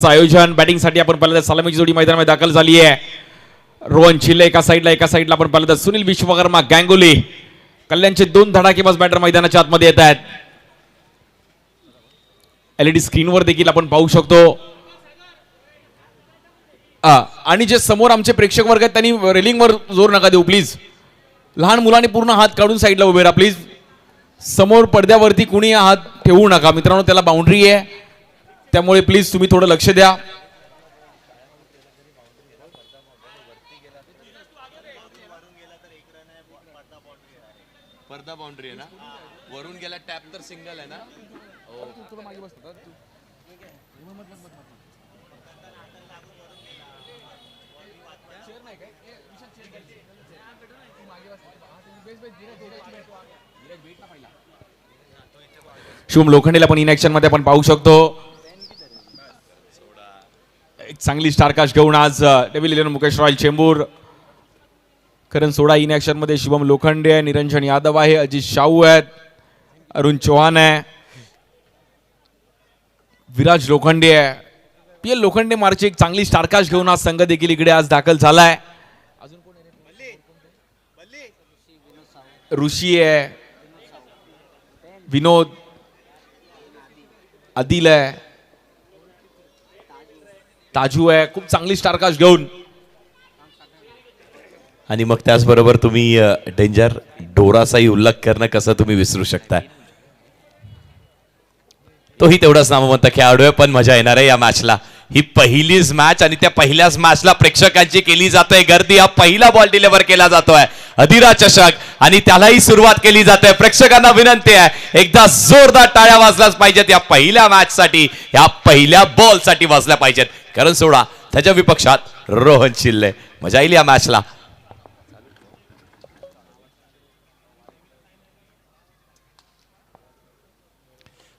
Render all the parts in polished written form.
आयोजन बॅटिंगसाठी आपण पाहिलं तर सलामीची जोडी मैदानामध्ये दाखल झाली आहे. रोहन चिल्ले एका साईडला आपण पाहिलं तर सुनील विश्वकर्मा गांगुली कल्याणचे दोन धडाकेबाज बॅटर मैदानाच्या आतमध्ये येत आहेत. एलईडी स्क्रीनवर देखील आपण पाहू शकतो. आणि जे समोर आमचे प्रेक्षक वर्ग आहेत त्यांनी रेलिंगवर जोर नका देऊ प्लीज. लहान मुलांनी पूर्ण हात काढून साईडला उभे राहा प्लीज. समोर पडद्यावरती कुणी हात ठेवू नका मित्रांनो, त्याला बाउंड्री आहे, त्यामुळे प्लीज तुम्ही थोडं लक्ष द्या. पर्दा बाउंड्री आहे ना, वरून गेला टॅप तर सिंगल आहे ना. शुभम लोखंडेला पण इन ऍक्शन मध्ये आपण पाहू शकतो. एक चांगली स्टारकास्ट घेऊन आज devil 11 Mukesh Royal Chembur. Karan soda in action मध्ये शुभम लोखंडे आहे, निरंजन यादव आहे, अजित शाहू आहेत, अरुण चौहान आहे, विराज लोखंडे आहे. पीएल लोखंडे मार्ची एक चांगली स्टारकास्ट घेऊन आज संघ देखील इकडे आज दाखल झालाय. ऋषी आहे, विनोद, आदिल आहे, ताजू आहे. खूप चांगली स्टारकास्ट घेऊन. आणि मग त्याचबरोबर तुम्ही डेंजर डोराचाही उल्लेख करणं कसं तुम्ही विसरू शकताय. तोही तेवढाच नामवंत खेळाडू आहे, पण मजा येणार आहे या मॅचला. ही पहिलीच मॅच आणि त्या पहिल्याच मॅचला प्रेक्षकांची केली जाते गर्दी. हा पहिला बॉल डिलिव्हर केला जातोय अधिरा चषक आणि त्यालाही सुरुवात केली जाते. प्रेक्षकांना विनंती आहे एकदा जोरदार टाळ्या वाजल्याच पाहिजेत या पहिल्या मॅच साठी, या पहिल्या बॉल साठी वाजल्या पाहिजेत. करण सोडा त्याच्या विपक्षात रोहन चिल्ले. मजा येईल या मॅचला.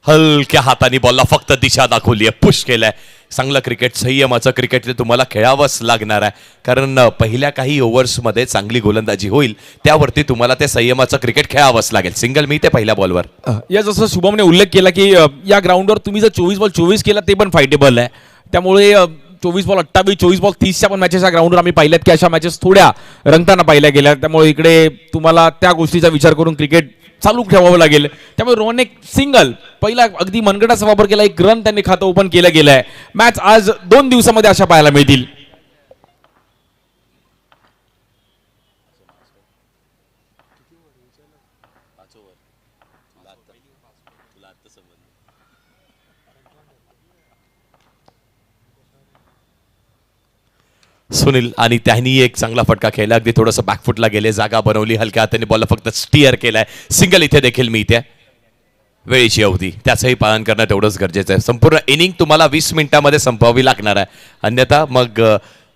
हलक्या हाताने बॉलला फक्त दिशा दाखवली आहे, पुश केलंय. चांगलं क्रिकेट, संयमाचं क्रिकेट ते तुम्हाला खेळावंच लागणार आहे, कारण पहिल्या काही ओव्हर्समध्ये चांगली गोलंदाजी होईल, त्यावरती तुम्हाला ते संयमाचं क्रिकेट खेळावंच लागेल. सिंगल मी ते पहिल्या बॉलवर. या जसं शुभमने उल्लेख केला की या ग्राउंडवर तुम्ही जर 24 बॉल 24 केला ते पण फायटेबल आहे. त्यामुळे 24 बॉल 28, 24 बॉल 30च्या पण मॅचेस या ग्राउंडवर आम्ही पाहिल्यात की अशा मॅचेस थोड्या रंगताना पाहिल्या गेल्या. त्यामुळे इकडे तुम्हाला त्या गोष्टीचा विचार करून क्रिकेट चालू ठेवावं लागेल. त्यामुळे रोहन एक सिंगल पहिला अगदी मनगटाचा वापर केला, एक रन त्यांनी खातं ओपन केलं गेलंय. मॅच आज 2 दिवसामध्ये अशा पाहायला मिळतील. सुनील आणि त्यांनी एक चांगला फटका खेळला, अगदी थोडंसं बॅकफुटला गेले, जागा बनवली, हलक्या हाताने बॉल फक्त स्टीअर केलाय. सिंगल इथे देखील मिळते. वेळेची अवधी त्याचंही पालन करणं तेवढंच गरजेचं आहे. संपूर्ण इनिंग तुम्हाला 20 मिनिटांमध्ये संपवावी लागणार आहे, अन्यथा मग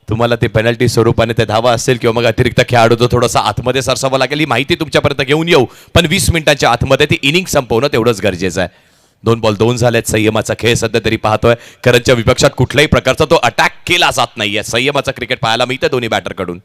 तुम्हाला ते पेनल्टी स्वरूपाने ते धावा असेल किंवा मग अतिरिक्त खेळाडूचं थोडंसं आतमध्ये सरसावं लागेल. ही माहिती तुमच्यापर्यंत घेऊन येऊ, पण 20 मिनिटांच्या आतमध्ये ती इनिंग संपवणं तेवढंच गरजेचं आहे. 2 बॉल 2 झालेत. संयमाचा खेळ सध्या तरी पाहतोय. करणच्या विपक्षात कुठल्याही प्रकारचा तो अटॅक केला जात नाहीये. संयमाचा क्रिकेट पाहायला मिळतं दोन्ही बॅटरकडून.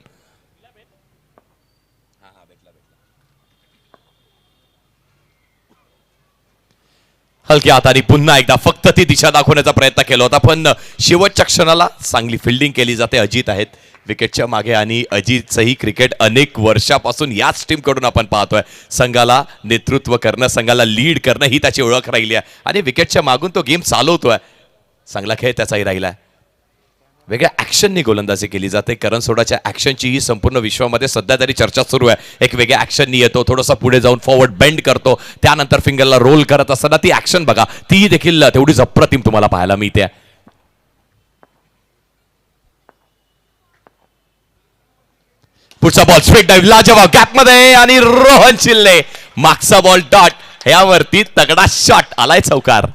हलक्या हाताने पुन्हा एकदा फक्त ती दिशा दाखवण्याचा प्रयत्न केला होता, पण शेवटच्या क्षणाला चांगली फिल्डिंग केली जाते. अजित आहेत विकेटच्या मागे आणि अजितचंही क्रिकेट अनेक वर्षापासून याच टीम कडून आपण पाहतोय. संघाला नेतृत्व करणं, संघाला लीड करणं ही त्याची ओळख राहिली आहे आणि विकेटच्या मागून तो गेम चालवतोय. चांगला खेळ त्याचाही राहिलाय. वेगळ्या ऍक्शननी गोलंदाजी केली जाते. करण सोडाच्या ऍक्शनची ही संपूर्ण विश्वामध्ये सध्या तरी चर्चा सुरू आहे. एक वेगळ्या ऍक्शननी येतो, थोडंसं पुढे जाऊन फॉरवर्ड बेंड करतो, त्यानंतर फिंगरला रोल करत असताना ती ऍक्शन बघा, ती देखील तेवढीच अप्रतिम तुम्हाला पाहायला मिळते. पुढचा बॉल स्ट्रेट ड्राइव्ह लाजवाब गॅपमध्ये आणि रोहन चिल्ले मागचा बॉल डॉट, यावरती तगडा शॉट आलाय, चौकार.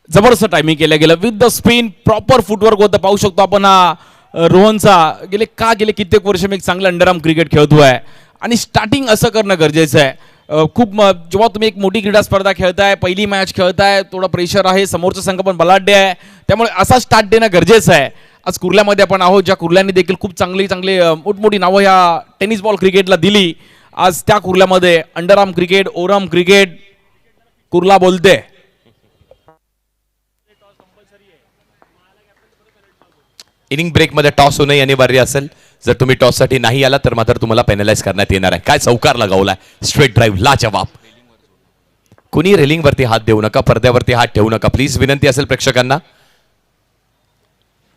जबरदस्त टायमिंग केलं गेलं with the spin, proper footwork होतं. पाहू शकतो आपण रोहनचा गेले कित्येक वर्ष मी एक चांगलं अंडरआर्म क्रिकेट खेळतोय आणि स्टार्टिंग असं करणं गरजेचं आहे. खूप जेव्हा तुम्ही एक मोठी क्रीडा स्पर्धा खेळताय, पहिली मॅच खेळताय, थोडं प्रेशर आहे, समोरचा संघ पण बलाढ्य आहे, त्यामुळे असा स्टार्ट देणं गरजेचं आहे. आज कुर्ल्यामध्ये आपण आहोत, ज्या कुर्ल्यांनी देखील खूप चांगली मोठमोठी नावं ह्या टेनिस बॉल क्रिकेटला दिली. आज त्या कुर्ल्यामध्ये अंडरआर्म क्रिकेट, ओरम क्रिकेट कुर्ला बोलते. इनिंग ब्रेकमध्ये टॉस होणं अनिवार्य असेल. जर तुम्ही टॉससाठी नाही आला तर मात्र तुम्हाला पेनलाइज करण्यात येणार आहे. काय चौकार लगावलाय, स्ट्रेट ड्राईव्ह, लाजवाब. कुणी रेलिंगवरती हात देऊ नका, पडद्यावरती हात ठेवू नका प्लीज, विनंती असेल प्रेक्षकांना.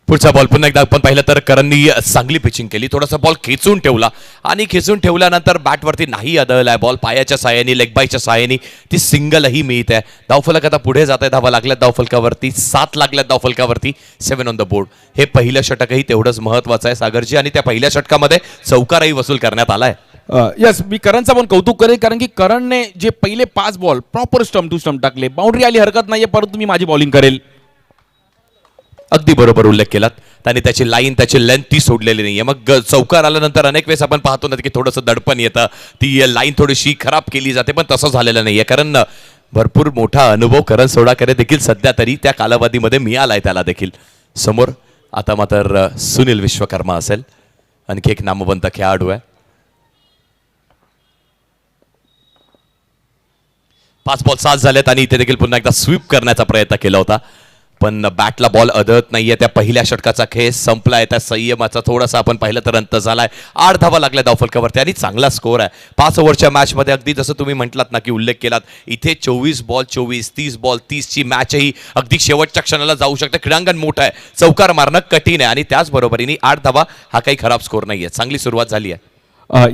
पुढचा बॉल पुन्हा एकदा आपण पाहिलं तर करणनी चांगली पिचिंग केली, थोडासा बॉल खेचून ठेवला आणि खेचून ठेवल्यानंतर बॅटवरती नाही आदळलाय बॉल, पायाच्या साहाय्याने, लेग बायच्या साहाय्याने ती सिंगलही मिळत आहे. धावफलक आता पुढे जात आहे, धावा लागल्यात धावफलकावरती, 7 लागल्यात धावफलकावरती, 7 ऑन द बोर्ड. हे पहिलं षटकही तेवढंच महत्वाचं आहे सागरजी, आणि त्या पहिल्या षटकामध्ये चौकारही वसूल करण्यात आलाय. यस, मी करणचं पण कौतुक करेन, कारण की करणने जे पहिले 5 ball proper stump to stump टाकले. बाउंड्री आली हरकत नाहीये, परंतु मी माझी बॉलिंग करेल. अगदी बरोबर उल्लेख केलात. त्याने त्याची लाईन, त्याची लेंथ ती सोडलेली नाहीये. मग चौकार आल्यानंतर अनेक वेळेस आपण पाहतो ना की थोडंसं दडपण येतं, ती लाईन थोडीशी खराब केली जाते, पण तसं झालेलं नाहीये. कारण भरपूर मोठा अनुभव करण सोडाकडे देखील सध्या तरी त्या कालावधीमध्ये मिळालाय त्याला देखील. समोर आता मात्र सुनील विश्वकर्मा असेल, आणखी एक नामवंत खेळाडू आहे. 5 बॉल 7 झालेत आणि इथे देखील पुन्हा एकदा स्वीप करण्याचा प्रयत्न केला होता, पण बॅटला बॉल अडत नाहीये. त्या पहिल्या षटकाचा खेळ संपलाय, त्या संयमाचा थोडासा आपण पाहिलं तर अंत झालाय. 8 धावा लागल्या धावफलकावरती आणि चांगला स्कोर आहे 5 ओव्हरच्या मॅचमध्ये. अगदी जसं तुम्ही म्हटलात ना की उल्लेख केलात, इथे 24 बॉल 24, 30 बॉल 30 ची मॅचही अगदी शेवटच्या क्षणाला जाऊ शकते. क्रीडांगण मोठं आहे, चौकार मारणं कठीण आहे, आणि त्याचबरोबरीने 8 धावा हा काही खराब स्कोर नाहीये. चांगली सुरुवात झाली आहे.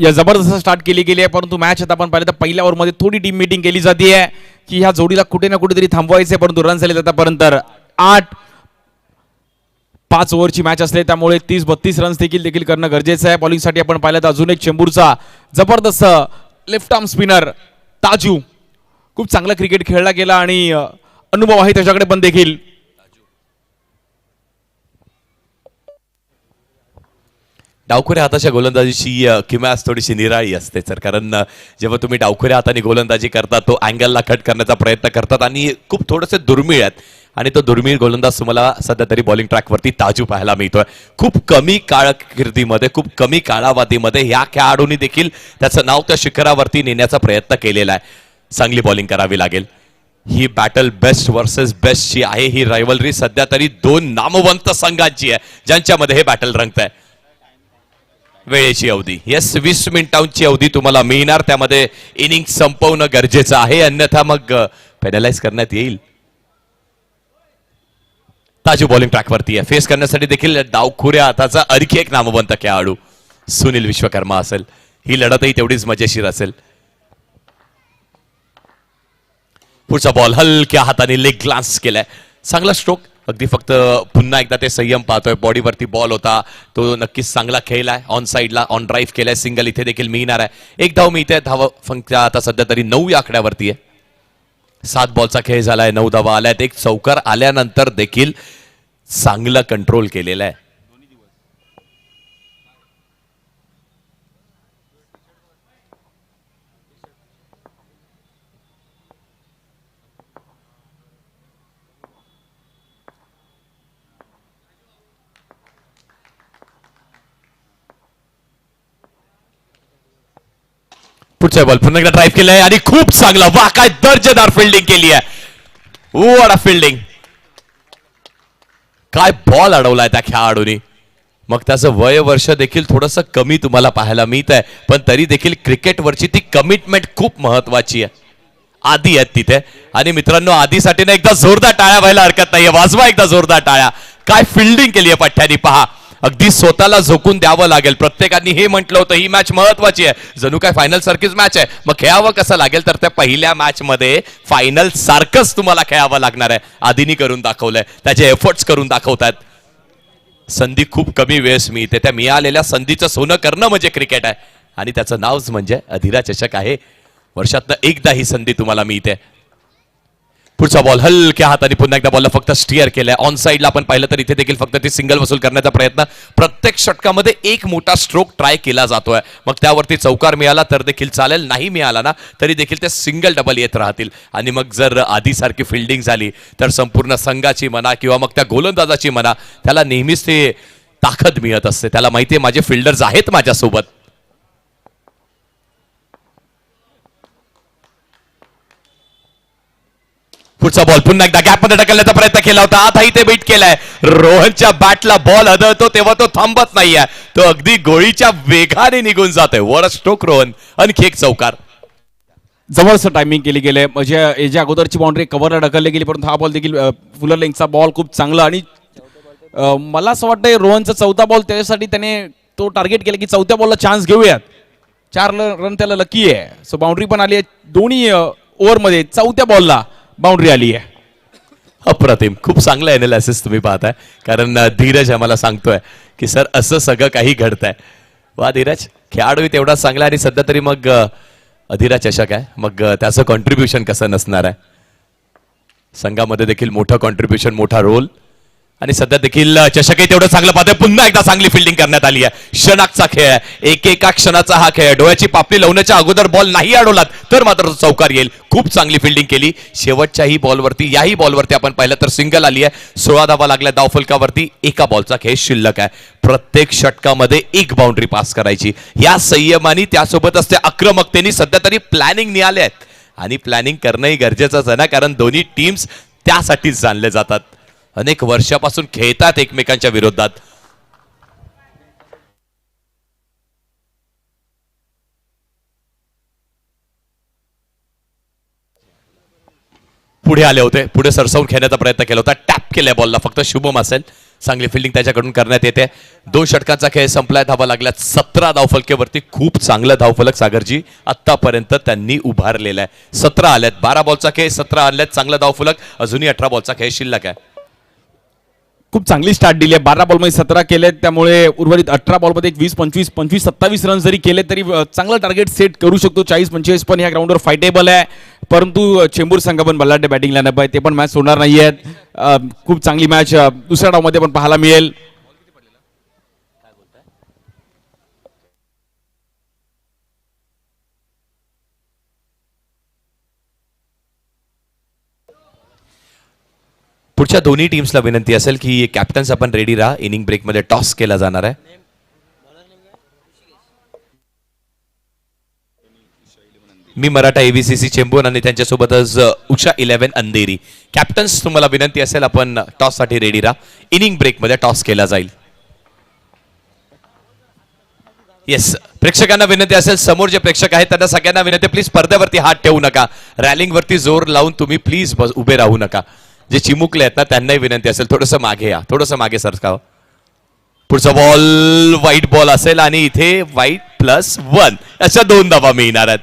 या जबरदस्त स्टार्ट केली गेली आहे, परंतु मॅच आता आपण पाहिलं तर पहिल्या ओव्हरमध्ये थोडी टीम मीटिंग केली जाते आहे की ह्या जोडीला कुठे ना कुठेतरी थांबवायचे, परंतु रन झाले आतापर्यंत 8. 5 ओव्हरची मॅच असले त्यामुळे 30-32 रन्स देखील करणं गरजेचं आहे. बॉलिंगसाठी आपण पाहिलं तर अजून एक चेंबूरचा जबरदस्त लेफ्ट आर्म स्पिनर ताजू, खूप चांगला क्रिकेट खेळला गेला आणि अनुभव आहे त्याच्याकडे पण देखील. डावखुऱ्या हाताच्या गोलंदाजीची किमया थोडीशी निराळी असते सर, कारण जेव्हा तुम्ही डावखुऱ्या हाताने गोलंदाजी करता तो अँगलला कट करण्याचा प्रयत्न करतात आणि खूप थोडेसे दुर्मिळ आहेत, आणि तो दुर्मिळ गोलंदाज तुम्हाला सध्या तरी बॉलिंग ट्रॅकवरती ताजू पाहायला मिळतोय. खूप कमी कारकिर्दीमध्ये, खूप कमी कालावधीमध्ये ह्या खेळाडूंनी देखील त्याचं नाव त्या शिखरावरती नेण्याचा प्रयत्न केलेला आहे. चांगली बॉलिंग करावी लागेल. ही बॅटल बेस्ट वर्सेस बेस्टची आहे. ही रायव्हलरी सध्या तरी 2 नामवंत संघांची आहे ज्यांच्यामध्ये हे बॅटल रंगत आहे. वेळेची अवधी, येस 20 मिनिटांची अवधी तुम्हाला मिळणार, त्यामध्ये इनिंग संपवणं गरजेचं आहे, अन्यथा मग पेनलाइज करण्यात येईल. ताजू बॉलिंग ट्रॅकवरती आहे. फेस करण्यासाठी देखील डावखुऱ्या हाताचा आणखी एक नामवंत खेळाडू सुनील विश्वकर्मा असेल. ही लढतही तेवढीच मजेशीर असेल. पुढचा बॉल हलक्या हाताने लेग ग्लान्स केलाय, चांगला स्ट्रोक. अगदी फक्त पुन्हा एकदा ते संयम पाहतोय. बॉडीवरती बॉल होता, तो नक्कीच चांगला खेळलाय. ऑन साईडला ऑन ड्राईव्ह केलाय, सिंगल इथे देखील मिळणार आहे. 1 धाव मिळते. धाव फक्त आता सध्या तरी 9 या आकड्यावरती आहे. 7 बॉलचा खेळ झालाय, 9 धावा आल्यात. एक चौकार आल्यानंतर देखील चांगलं कंट्रोल केलेलं आहे. पुढचा बॉल पुन्हा एकदा ड्राईव्ह केलाय आणि खूप चांगला, वा काय दर्जेदार फिल्डिंग केली आहे. वॉट फिल्डिंग, काय बॉल अडवलाय त्या खेळाडूनी. मग त्याचं वय वर्ष देखील थोडंसं कमी तुम्हाला पाहायला मिळत आहे, पण तरी देखील क्रिकेटवरची ती कमिटमेंट खूप महत्वाची आहे. आदी आहेत तिथे, आणि मित्रांनो आदीसाठी ना एकदा जोरदार टाळ्या व्हायला हरकत नाहीये. वाजवा एकदा जोरदार टाळ्या. काय फिल्डिंग केली आहे पठ्ठ्यानी, पहा. अगदी स्वतःला झोकून द्यावं लागेल. प्रत्येकाने हे म्हटलं होतं ही मॅच महत्वाची आहे, जणू काय फायनल सारखीच मॅच आहे. मग खेळावं कसं लागेल, तर त्या पहिल्या मॅच मध्ये फायनल सारखंच तुम्हाला खेळावं लागणार आहे. आधीनी करून दाखवलंय, त्याचे एफर्ट्स करून दाखवतात. संधी खूप कमी वेळेस मिळते, त्या मिळालेल्या संधीचं सोनं करणं म्हणजे क्रिकेट आहे, आणि त्याचं नावच म्हणजे अधिरा चषक आहे. वर्षातनं एकदा ही संधी तुम्हाला मिळते. पुढचा बॉल हलक्या हाताने पुन्हा एकदा बॉलला फक्त स्टिअर केलाय. ऑन साईडला आपण पाहिलं तर इथे देखील फक्त ती सिंगल वसूल करण्याचा प्रयत्न. प्रत्येक षटकामध्ये एक मोठा स्ट्रोक ट्राय केला जातोय. मग त्यावरती चौकार मिळाला तर देखील चालेल, नाही मिळाला ना तरी देखील ते सिंगल डबल येत राहतील. आणि मग जर आधीसारखी फिल्डिंग झाली तर संपूर्ण संघाची म्हणा किंवा मग त्या गोलंदाजाची म्हणा, त्याला नेहमीच ते ताकद मिळत असते. त्याला माहितीये माझे फिल्डर्स आहेत माझ्यासोबत. पुढचा बॉल पुन्हा एकदा गॅप मध्ये ढकलण्याचा प्रयत्न केला होता, आताही ते बीट केलाय. रोहनच्या बॅटला बॉल आदळतो तेव्हा तो थांबत नाहीये, तो अगदी गोळीच्या वेगाने निघून जातोय. वर स्ट्रोक रोहन, आणखी एक चौकार. जबरदस्त टायमिंग केली गेले, म्हणजे याच्या अगोदरची बाउंड्री कव्हरला ढकलली गेली, परंतु हा बॉल देखील फुलर लेंगचा बॉल खूप चांगला. आणि मला असं वाटतंय रोहनचा चौथा बॉल त्याच्यासाठी त्याने तो टार्गेट केला की चौथ्या बॉलला चान्स घेऊयात. 4 रन त्याला लकी आहे. सो बाउंड्री पण आली आहे दोन्ही ओव्हरमध्ये. चौथ्या बॉलला बाउंड्री आली आहे. अप्रतिम, खूप चांगलं एनालिसिस तुम्ही पाहताय, कारण धीरज आम्हाला सांगतोय की सर असं सगळं काही घडतंय. वा धीरज, खेळाडू तेवढा चांगला आणि सध्या तरी मग अधिरा चषक आहे, मग त्याचं कॉन्ट्रीब्युशन कसं नसणार आहे. संघामध्ये देखील मोठं कॉन्ट्रीब्युशन, मोठा रोल, आणि सध्या देखील चषकही तेवढं चांगलं पाहतोय. पुन्हा एकदा चांगली फिल्डिंग करण्यात आली आहे. क्षणाचा खेळ आहे, एकेका क्षणाचा हा खेळ. डोळ्याची पापणी लावण्याच्या अगोदर बॉल नाही अडवलात तर मात्र तो चौकार येईल. खूप चांगली फिल्डिंग केली. शेवटच्याही बॉलवरती, याही बॉलवरती आपण पाहिलं तर सिंगल आली आहे. 16 धावा लागल्या धावफलकावरती. एका बॉलचा खेळ शिल्लक आहे. प्रत्येक षटकामध्ये एक बाउंड्री पास करायची. या संयमानी त्यासोबतच त्या आक्रमकतेने सध्या तरी प्लॅनिंग निघाले आहेत, आणि प्लॅनिंग करणंही गरजेचंच आहे ना, कारण दोन्ही टीम्स त्यासाठीच जाणले जातात. अनेक वर्षापासून खेळतात एकमेकांच्या विरोधात. पुढे आले होते, पुढे सरसावून खेळण्याचा प्रयत्न केला होता. टॅप केल्या बॉलला, फक्त शुभम असेल. चांगली फिल्डिंग त्याच्याकडून करण्यात येते. 2 षटकांचा खेळ संपलाय. धावा लागल्यात 17 धावफलकेवरती. खूप चांगलं धावफलक सागरजी आतापर्यंत त्यांनी उभारलेला आहे. 17 आल्यात. 12 बॉलचा खेळ, 17 आल्यात. चांगला धावफलक. अजूनही 18 बॉलचा खेळ शिल्लक आहे. खूप चांगली स्टार्ट दिली आहे. 12 बॉलमध्ये 17 केले, त्यामुळे उर्वरित 18 बॉलमध्ये 20, 25, 25, 27 रन जरी केले तरी चांगलं टार्गेट सेट करू शकतो. 40-45 पण ह्या ग्राउंडवर फायटेबल आहे. परंतु चेंबूर संघ पण बलाढ्य बॅटिंग लाईनअप आहे, ते पण मॅच सोडणार नाही आहेत. खूप चांगली मॅच दुसऱ्या डावमध्ये पण पाहायला मिळेल. पुढच्या दोन्ही टीम्सला विनंती असेल की कॅप्टन्स आपण रेडी राहा. इनिंग ब्रेकमध्ये टॉस केला जाणार आहे. मी मराठा एव्हीसीसी चेंबूर आणि त्यांच्यासोबतच उषा 11 अंधेरी. कॅप्टन्स, तुम्हाला विनंती असेल आपण टॉस साठी रेडी राहा. इनिंग ब्रेकमध्ये टॉस केला जाईल. येस, प्रेक्षकांना विनंती असेल, समोर जे प्रेक्षक आहेत त्यांना सगळ्यांना विनंती, प्लीज पडद्यावरती हात ठेवू नका. रॅलिंग वरती जोर लावून तुम्ही प्लीज उभे राहू नका. जे चिमुकले आहेत ना त्यांनाही विनंती असेल, थोडंसं मागे या, थोडंसं मागे सरकाव. पुढचा बॉल वाईट बॉल असेल आणि इथे वाईट +1 अशा 2 धावा मिळणार आहेत.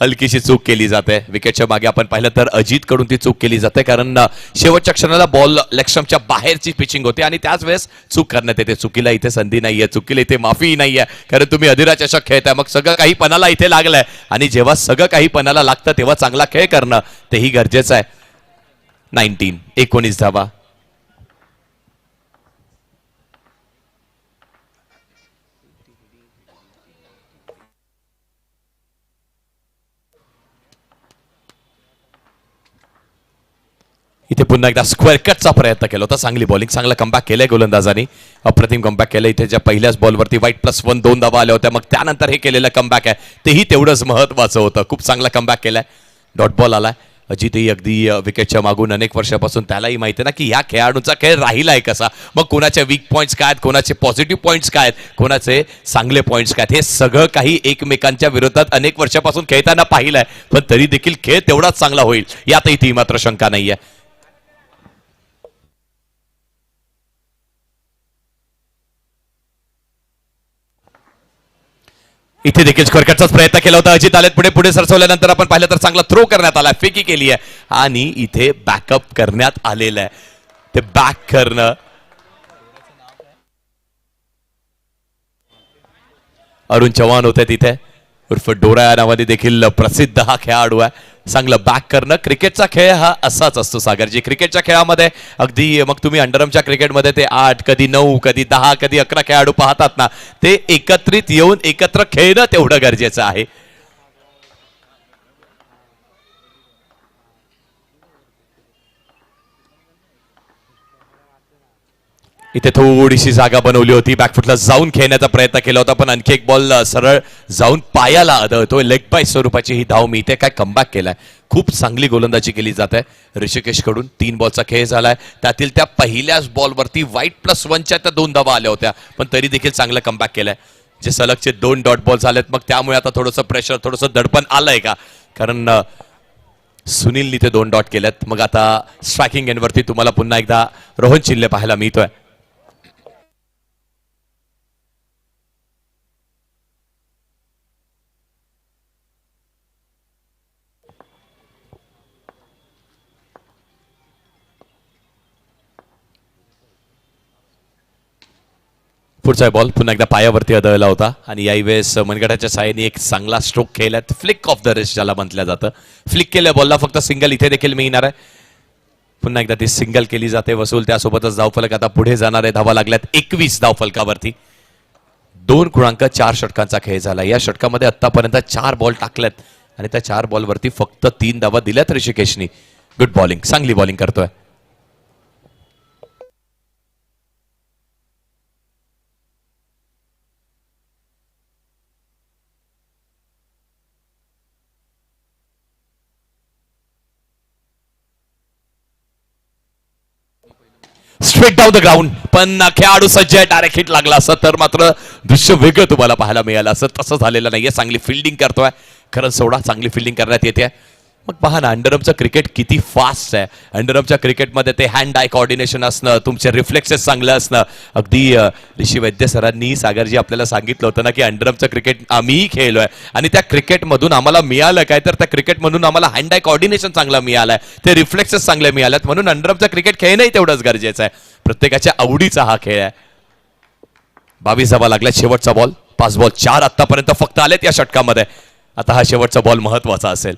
हलकीशी चूक केली जाते विकेटच्या मागे. आपण पाहिलं तर अजित कडून ती चूक केली जाते, कारण शेवटच्या क्षणाला बॉल लेगस्टंपच्या बाहेरची पिचिंग होते आणि त्याच वेळेस चूक करण्यात येते. चुकीला इथे संधी नाहीये, चुकीला इथे माफी नाहीये, कारण तुम्ही अधिरा चषक खेळताय. मग सगळं काही पणाला इथे लागलंय, आणि जेव्हा सगळं काही पणाला लागतं तेव्हा चांगला खेळ करणं तेही गरजेचं आहे. 19 धावा. इथे पुन्हा एकदा स्क्वेअर कटचा प्रयत्न केला होता. चांगली बॉलिंग, चांगला कमबॅक केलंय गोलंदाजांनी. अप्रतिम कमबॅक केलं. इथे ज्या पहिल्याच बॉलवरती वाईट +1 2 धावा आल्या होत्या, मग त्यानंतर हे केलेलं कमबॅक आहे तेही तेवढंच महत्वाचं होतं. खूप चांगला कमबॅक केलाय. डॉट बॉल आलाय. अजितही अगदी विकेटच्या मागून अनेक वर्षापासून त्यालाही माहिती आहे ना की ह्या खेळाडूंचा खेळ राहिलाय कसा, मग कोणाचे वीक पॉईंट्स काय आहेत, कोणाचे पॉझिटिव्ह पॉईंट्स काय आहेत, कोणाचे चांगले पॉईंट्स काय आहेत, हे सगळं काही एकमेकांच्या विरोधात अनेक वर्षापासून खेळताना पाहिलंय. पण तरी देखील खेळ तेवढाच चांगला होईल यातही ती मात्र शंका नाहीये. इथे देखील स्कोरकटचाच प्रयत्न केला होता. अजित आलेत पुढे, पुढे सरसवल्यानंतर आपण पाहिलं तर चांगला थ्रो करण्यात आला, फेकी केली आहे आणि इथे बॅकअप करण्यात आलेलं आहे. ते बॅक करणं, अरुण चव्हाण होते तिथे, उर्फ डोरा या नावाने देखील प्रसिद्ध हा खेळाडू आहे. चांगलं बॅक करणं. क्रिकेटचा खेळ हा असाच असतो सागरजी. क्रिकेटच्या खेळामध्ये अगदी मग तुम्ही अंडरआर्मच्या क्रिकेटमध्ये ते 8 कधी 9 कधी 10 कधी 11 खेळाडू पाहतात ना, ते एकत्रित येऊन एकत्र खेळणं तेवढं गरजेचं आहे. इथे थोडीशी जागा बनवली होती, बॅकफुटला जाऊन खेळण्याचा प्रयत्न केला होता, पण आणखी एक बॉल सरळ जाऊन पायाला आदळतोय. लेग बाय स्वरूपाची ही धाव मिळते. काय कमबॅक केलाय, खूप चांगली गोलंदाजी केली जात आहे ऋषिकेश कडून. 3 बॉलचा खेळ झालाय, त्यातील त्या पहिल्याच बॉलवरती वाईट +1च्या त्या 2 धावा आल्या होत्या, पण तरी देखील चांगलं कमबॅक केलंय. जे सलगचे 2 डॉट बॉल झालेत, मग त्यामुळे आता थोडंसं प्रेशर, थोडंसं दडपण आलंय का, कारण सुनीलनी ते 2 डॉट केलेत. मग आता स्ट्रायकिंग एंडवरती तुम्हाला पुन्हा एकदा रोहन चिल्ले पाहायला मिळतोय. पुढचा बॉल पुन्हा एकदा पायावरती आदळला होता आणि याही वेळेस मनगटाच्या साहाय्याने एक चांगला स्ट्रोक खेळलात. फ्लिक ऑफ द रिस्ट ज्याला म्हटलं जातं. फ्लिक केल्या बॉलला फक्त सिंगल इथे देखील मिळणार आहे. पुन्हा एकदा ती सिंगल केली जाते वसूल. त्यासोबतच धावफलक आता पुढे जाणार आहे. धावा लागल्यात 21 धावफलकावरती. 2.4 षटकांचा खेळ झाला. या षटकामध्ये आतापर्यंत 4 बॉल टाकल्यात आणि त्या 4 बॉलवरती फक्त 3 धावा दिल्यात ऋषिकेशनी. गुड बॉलिंग, चांगली बॉलिंग करतोय. स्ट्रेट डाऊन द ग्राउंड, पण खेळाडू सज्ज आहे. डायरेक्ट हिट लागला असं तर मात्र दृश्य वेगळं तुम्हाला पाहायला मिळालं असं. तसं झालेलं नाहीये. चांगली फिल्डिंग करतोय खरंच, सोडा चांगली फिल्डिंग करण्यात येते. मग पहा ना, अंडरआर्मचं क्रिकेट किती फास्ट आहे. अंडरआर्मच्या क्रिकेटमध्ये ते हँड आय कोऑर्डिनेशन असणं, तुमचे रिफ्लेक्सेस चांगलं असणं. अगदी ऋषी वैद्य सरांनी सागरजी आपल्याला सांगितलं होतं ना की अंडरआर्मचं क्रिकेट आम्हीही खेळलोय आणि त्या क्रिकेटमधून आम्हाला मिळालं काय, तर त्या क्रिकेटमधून आम्हाला हँड आय कोऑर्डिनेशन चांगलं मिळालंय, ते रिफ्लेक्सेस चांगले मिळालेत. म्हणून अंडरआर्मचं क्रिकेट खेळणंही तेवढंच गरजेचं आहे. प्रत्येकाच्या आवडीचा हा खेळ आहे. 22 धावा लागल्या. शेवटचा बॉल. 5 बॉल 4 आतापर्यंत फक्त आलेत या षटकामध्ये. आता हा शेवटचा बॉल महत्वाचा असेल.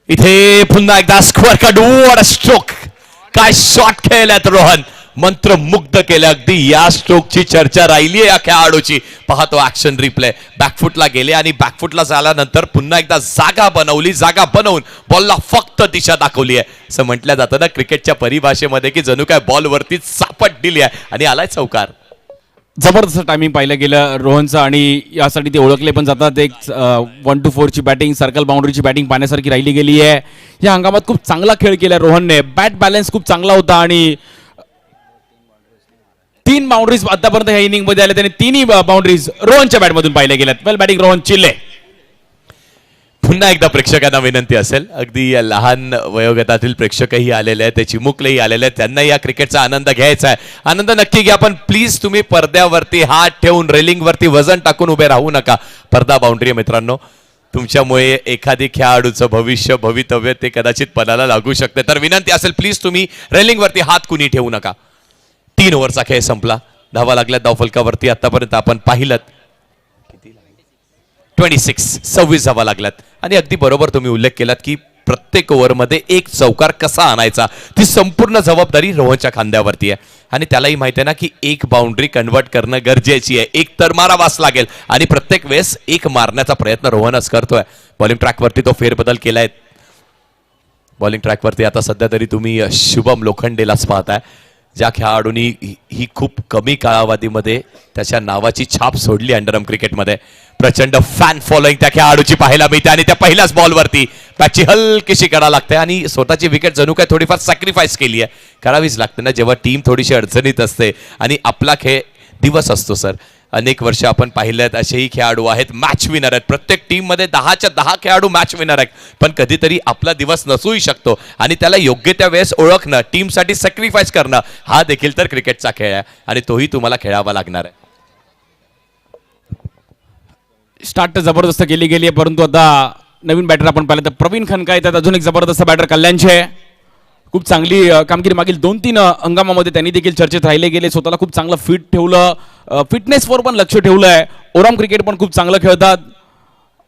इथे पुन्हा एकदा स्क्वेअर कट. स्ट्रोक, काय शॉट खेळल्यात रोहन. मंत्रमुग्ध केलं अगदी. या स्ट्रोकची चर्चा राहिली आहे या खेळाडूची. पाहतो ऍक्शन रिप्ले. बॅकफुटला गेले आणि बॅकफुटला झाल्यानंतर पुन्हा एकदा जागा बनवली. जागा बनवून बॉलला फक्त दिशा दाखवली आहे. असं म्हटलं जातं ना क्रिकेटच्या परिभाषेमध्ये की जणू काय बॉलवरती चापट दिली आहे आणि आलाय चौकार. जबरदस्त टायमिंग पाहिलं गेलं रोहनचं आणि यासाठी ते ओळखले पण जातात. एक 1 to 4 ची बॅटिंग, सर्कल बाउंड्रीची बॅटिंग पाहण्यासारखी राहिली गेली आहे. या हंगामात खूप चांगला खेळ केला रोहनने. बॅट बॅलन्स खूप चांगला होता आणि 3 बाउंड्रीज आतापर्यंत ह्या इनिंग मध्ये आल्या. त्याने 3ही बाउंड्रीज रोहनच्या बॅटमधून पाहिल्या गेल्यात. वेल बॅटिंग रोहन चिल्ले. पुन्हा एकदा प्रेक्षकांना विनंती असेल, अगदी लहान वयोगटातील प्रेक्षकही आलेले आहेत, चिमुकलेही आलेले आहेत, त्यांना या क्रिकेटचा आनंद घ्यायचा आहे. आनंद नक्की घ्या, पण प्लीज तुम्ही पडद्यावरती हात ठेवून रेलिंगवरती वजन टाकून उभे राहू नका. पडदा बाउंड्री मित्रांनो, तुमच्यामुळे एखादी खेळाडूचं भविष्य भवितव्य ते कदाचित पदाला लागू शकते. तर विनंती असेल प्लीज तुम्ही रेलिंगवरती हात कुणी ठेवू नका. 3 ओव्हरचा खेळ संपला. धावा लागल्या धावफलकावरती. आतापर्यंत आपण पाहिलं 26 धावा लागल्यात आणि अगदी बरोबर तुम्ही उल्लेख केलात की प्रत्येक ओव्हरमध्ये एक चौकार कसा आणायचा ती संपूर्ण जबाबदारी रोहनच्या खांद्यावरती आहे. आणि त्यालाही माहिती आहे ना की एक बाउंड्री कन्वर्ट करणं गरजेची आहे. एक तर मारावाच लागेल आणि प्रत्येक वेळेस एक मारण्याचा प्रयत्न रोहनच करतोय. बॉलिंग ट्रॅकवरती तो फेरबदल केलाय. बॉलिंग ट्रॅकवरती आता सध्या तरी तुम्ही शुभम लोखंडेलाच पाहताय, ज्या खेळाडूंनी ही खूप कमी कालावधीमध्ये त्याच्या नावाची छाप सोडली अंडरआर्म क्रिकेटमध्ये. प्रचंड फॅन फॉलोईंग त्या खेळाडूची पाहायला मिळते आणि त्या पहिल्याच बॉलवरती बॅटची हलकीशी करा लागते आणि स्वतःची विकेट जणू काय थोडीफार सॅक्रिफाईस केली आहे. करावीच लागते ना जेव्हा टीम थोडीशी अडचणीत असते आणि आपला खेळ दिवस असतो. सर अनेक वर्ष आपण पाहिलेत असेही खेळाडू आहेत, मॅच विनर आहेत. प्रत्येक टीम मध्ये 10च्या 10 खेळाडू मॅच विनर आहेत, पण कधीतरी आपला दिवस नसूही शकतो आणि त्याला योग्य त्या वेळेस ओळखणं, टीमसाठी सॅक्रिफाईस करणं हा देखील तर क्रिकेटचा खेळ आहे आणि तोही तुम्हाला खेळावा लागणार आहे. स्टार्ट जबरदस्त केली गेली आहे, परंतु आता नवीन बॅटर आपण पाहिलं तर प्रवीण खनका येतात. अजून एक जबरदस्त बॅटर कल्याणचे. खूप चांगली कामगिरी मागील 2-3 हंगामामध्ये त्यांनी देखील चर्चेत राहिले गेले. स्वतःला खूप चांगलं फिट ठेवलं, फिटनेसवर पण लक्ष ठेवलं आहे. ओराम क्रिकेट पण खूप चांगलं खेळतात.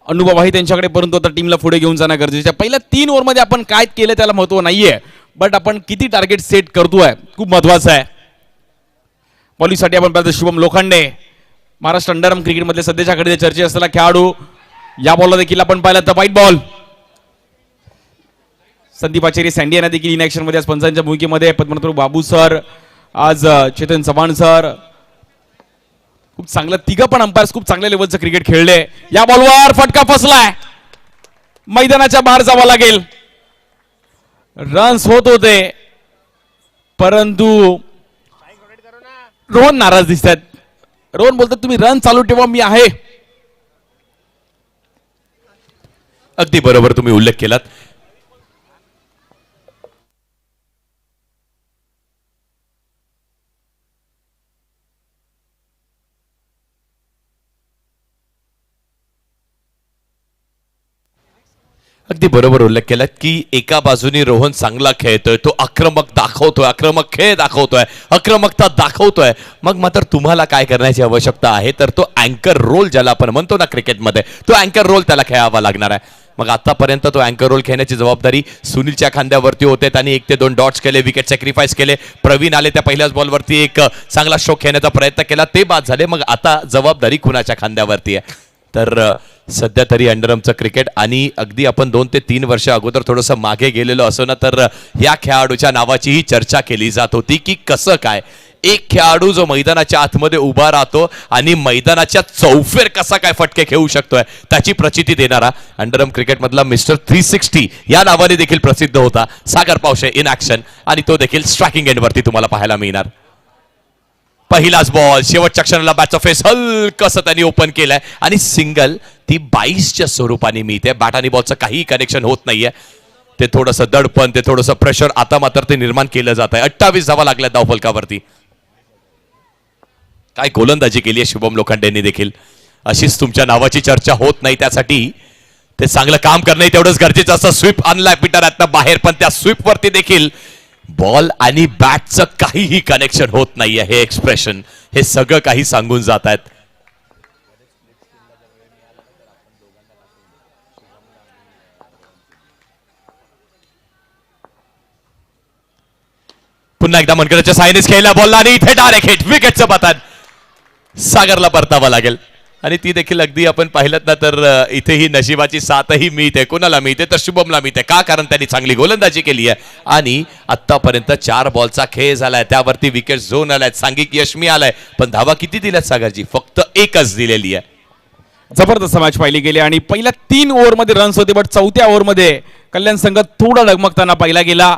अनुभव आहे त्यांच्याकडे, परंतु आता टीमला पुढे घेऊन जाणं गरजेचं आहे. पहिल्या 3 ओव्हरमध्ये आपण काय केलं त्याला महत्त्व नाहीये, बट आपण किती टार्गेट सेट करतोय खूप महत्त्वाचं आहे. बॉलिंगसाठी आपण पाहतो शुभम लोखंडे, महाराष्ट्र अंडरआर्म क्रिकेटमधले सध्याच्या घडीचे चर्चेत असलेला खेळाडू. या बॉलला देखील आपण पाहिलं तर व्हाईट बॉल. संदीप आचार्य सँडी यांना देखील इनॅक्शन मध्ये आज पंचांच्या भूमिकेमध्ये. पद्मनाभ बाबू सर, आज चेतन चव्हाण सर, खूप चांगलं, तिघं पण अंपायर्स खूप चांगल्या लेवलचं क्रिकेट खेळले. या बॉलवर फटका फसलाय, मैदानाच्या बाहेर जावं लागेल. रन्स होत होते परंतु रोहन नाराज दिसतात. रोहन बोलतात तुम्ही रन चालू ठेवा, मी आहे. अगदी बरोबर तुम्ही उल्लेख केलात. अगदी बरोबर उल्लेख केलात की एका बाजूनी रोहन चांगला खेळतोय, तो आक्रमक दाखवतोय, आक्रमक खेळ दाखवतोय, आक्रमकता दाखवतोय. मग मात्र तुम्हाला काय करण्याची आवश्यकता आहे, तर तो अँकर रोल ज्याला आपण म्हणतो ना क्रिकेटमध्ये, तो अँकर रोल त्याला खेळावा लागणार आहे. मग आतापर्यंत तो अँकर रोल खेळण्याची जबाबदारी सुनीलच्या खांद्यावरती होते. त्यांनी 1 ते 2 डॉट्स केले, विकेट सॅक्रिफाईस केले. प्रवीण आले, त्या पहिल्याच बॉलवरती एक चांगला स्ट्रोक खेळण्याचा प्रयत्न केला, ते बाद झाले. मग आता जबाबदारी कुणाच्या खांद्यावरती आहे, तर सध्या तरी अंडरआर्मचं क्रिकेट आणि अगदी आपण 2 ते 3 वर्ष अगोदर थोडंसं मागे गेलेलो असो ना, तर या खेळाडूच्या नावाचीही चर्चा केली जात होती की कसं काय एक खेळाडू जो मैदानाच्या आतमध्ये उभा राहतो आणि मैदानाच्या चौफेर कसा काय फटके खेळू शकतोय त्याची प्रचिती देणारा अंडरआर्म क्रिकेटमधला मिस्टर 360 या नावाने देखील प्रसिद्ध होता सागर पावशे इन ऍक्शन, आणि तो देखील स्ट्रायकिंग एंडवरती तुम्हाला पाहायला मिळणार. पहिलाच बॉल, शेवटच्या क्षणाला बॅटचा फेस हलकसं त्यांनी ओपन केलाय आणि सिंगल ती 22च्या स्वरूपाने मिळते. बॅट आणि बॉलचं काही कनेक्शन होत नाहीये. ते थोडंसं दडपण, ते थोडंसं प्रेशर आता मात्र ते निर्माण केलं जात आहे. 28 धावा लागल्या धावफलकावरती. काय गोलंदाजी केली आहे शुभम लोखंडेंनी देखील. अशीच तुमच्या नावाची चर्चा होत नाही, त्यासाठी ते चांगलं काम करणं तेवढंच गरजेचं असतं. स्वीप आणलाय पीटर यातनं बाहेर, पण त्या स्वीप वरती देखील बॉल आणि बॅटचं काहीही कनेक्शन होत नाहीये. हे एक्सप्रेशन, हे सगळं काही सांगून जात आहेत. पुन्हा एकदा मनकरच्या सायनेस खेळला बॉल आणि इथे डायरेक्ट हिट, विकेटचं पतन. सागरला परतावा लागेल आणि ती देखील अगदी आपण पाहिलं ना, तर इथेही नशिबाची साथही मिळते. कोणाला मिळते, तर शुभमला मिळते. का, कारण त्यांनी चांगली गोलंदाजी केली आहे आणि आतापर्यंत 4 बॉलचा खेळ झालाय, त्यावरती विकेट झोन आलाय, सांघिक यश मिळालंय. पण धावा किती दिल्यात सागरजी? फक्त 1च दिलेली आहे. जबरदस्त मॅच पाहिली गेली आणि पहिल्या 3 ओव्हरमध्ये रन्स होते, बट 4थ्या ओव्हरमध्ये कल्याण संघ थोडा डगमगताना पाहिला गेला.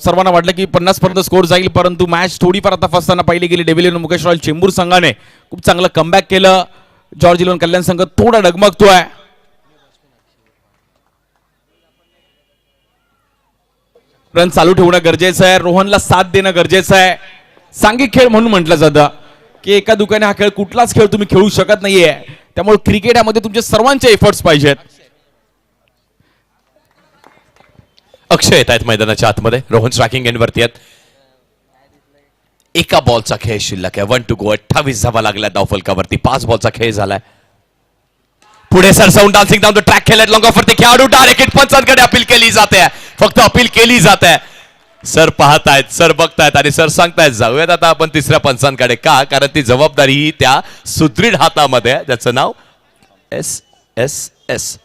सर्वांना वाटलं की 50 पर्यंत स्कोर जाईल, परंतु मॅच थोडीफार आता फसताना पाहिली गेली. डेव्हिलियन मुकेश रॉयल चेंबूर संघाने खूप चांगलं कमबॅक केलं. जॉर्ज इलेव्हन कल्याण संघ थोडा डगमगतोय. रन चालू ठेवणं गरजेचं आहे, रोहनला साथ देणं गरजेचं आहे. सांघिक खेळ म्हणून म्हटलं जातं की एका दुकाने हा खेळ कुठलाच खेळ तुम्ही खेळू शकत नाहीये. त्यामुळे क्रिकेट यामध्ये तुमचे सर्वांचे एफर्ट्स पाहिजेत. अक्षय येत आहेत मैदानाच्या आतमध्ये. रोहन स्ट्रायकिंग एंडवरती आहेत. एका बॉलचा खेळ शिल्लक आहे. 1 to go. 28 धावा लागल्या धावफलकावरती. 5 बॉलचा खेळ झालाय. पुढे सरसावून डान्सिंग डाऊन द ट्रॅक खेळत लॉंग ऑफरती खेळाडू डायरेक्ट पंचांकडे अपील केली जाते. फक्त अपील केली जाते. सर पाहतायत, सर बघतायत आणि सर सांगतायत जाऊयात आता आपण तिसऱ्या पंचांकडे. का, कारण ती जबाबदारी ही त्या सुदृढ हातामध्ये आहे, ज्याचं नाव SSS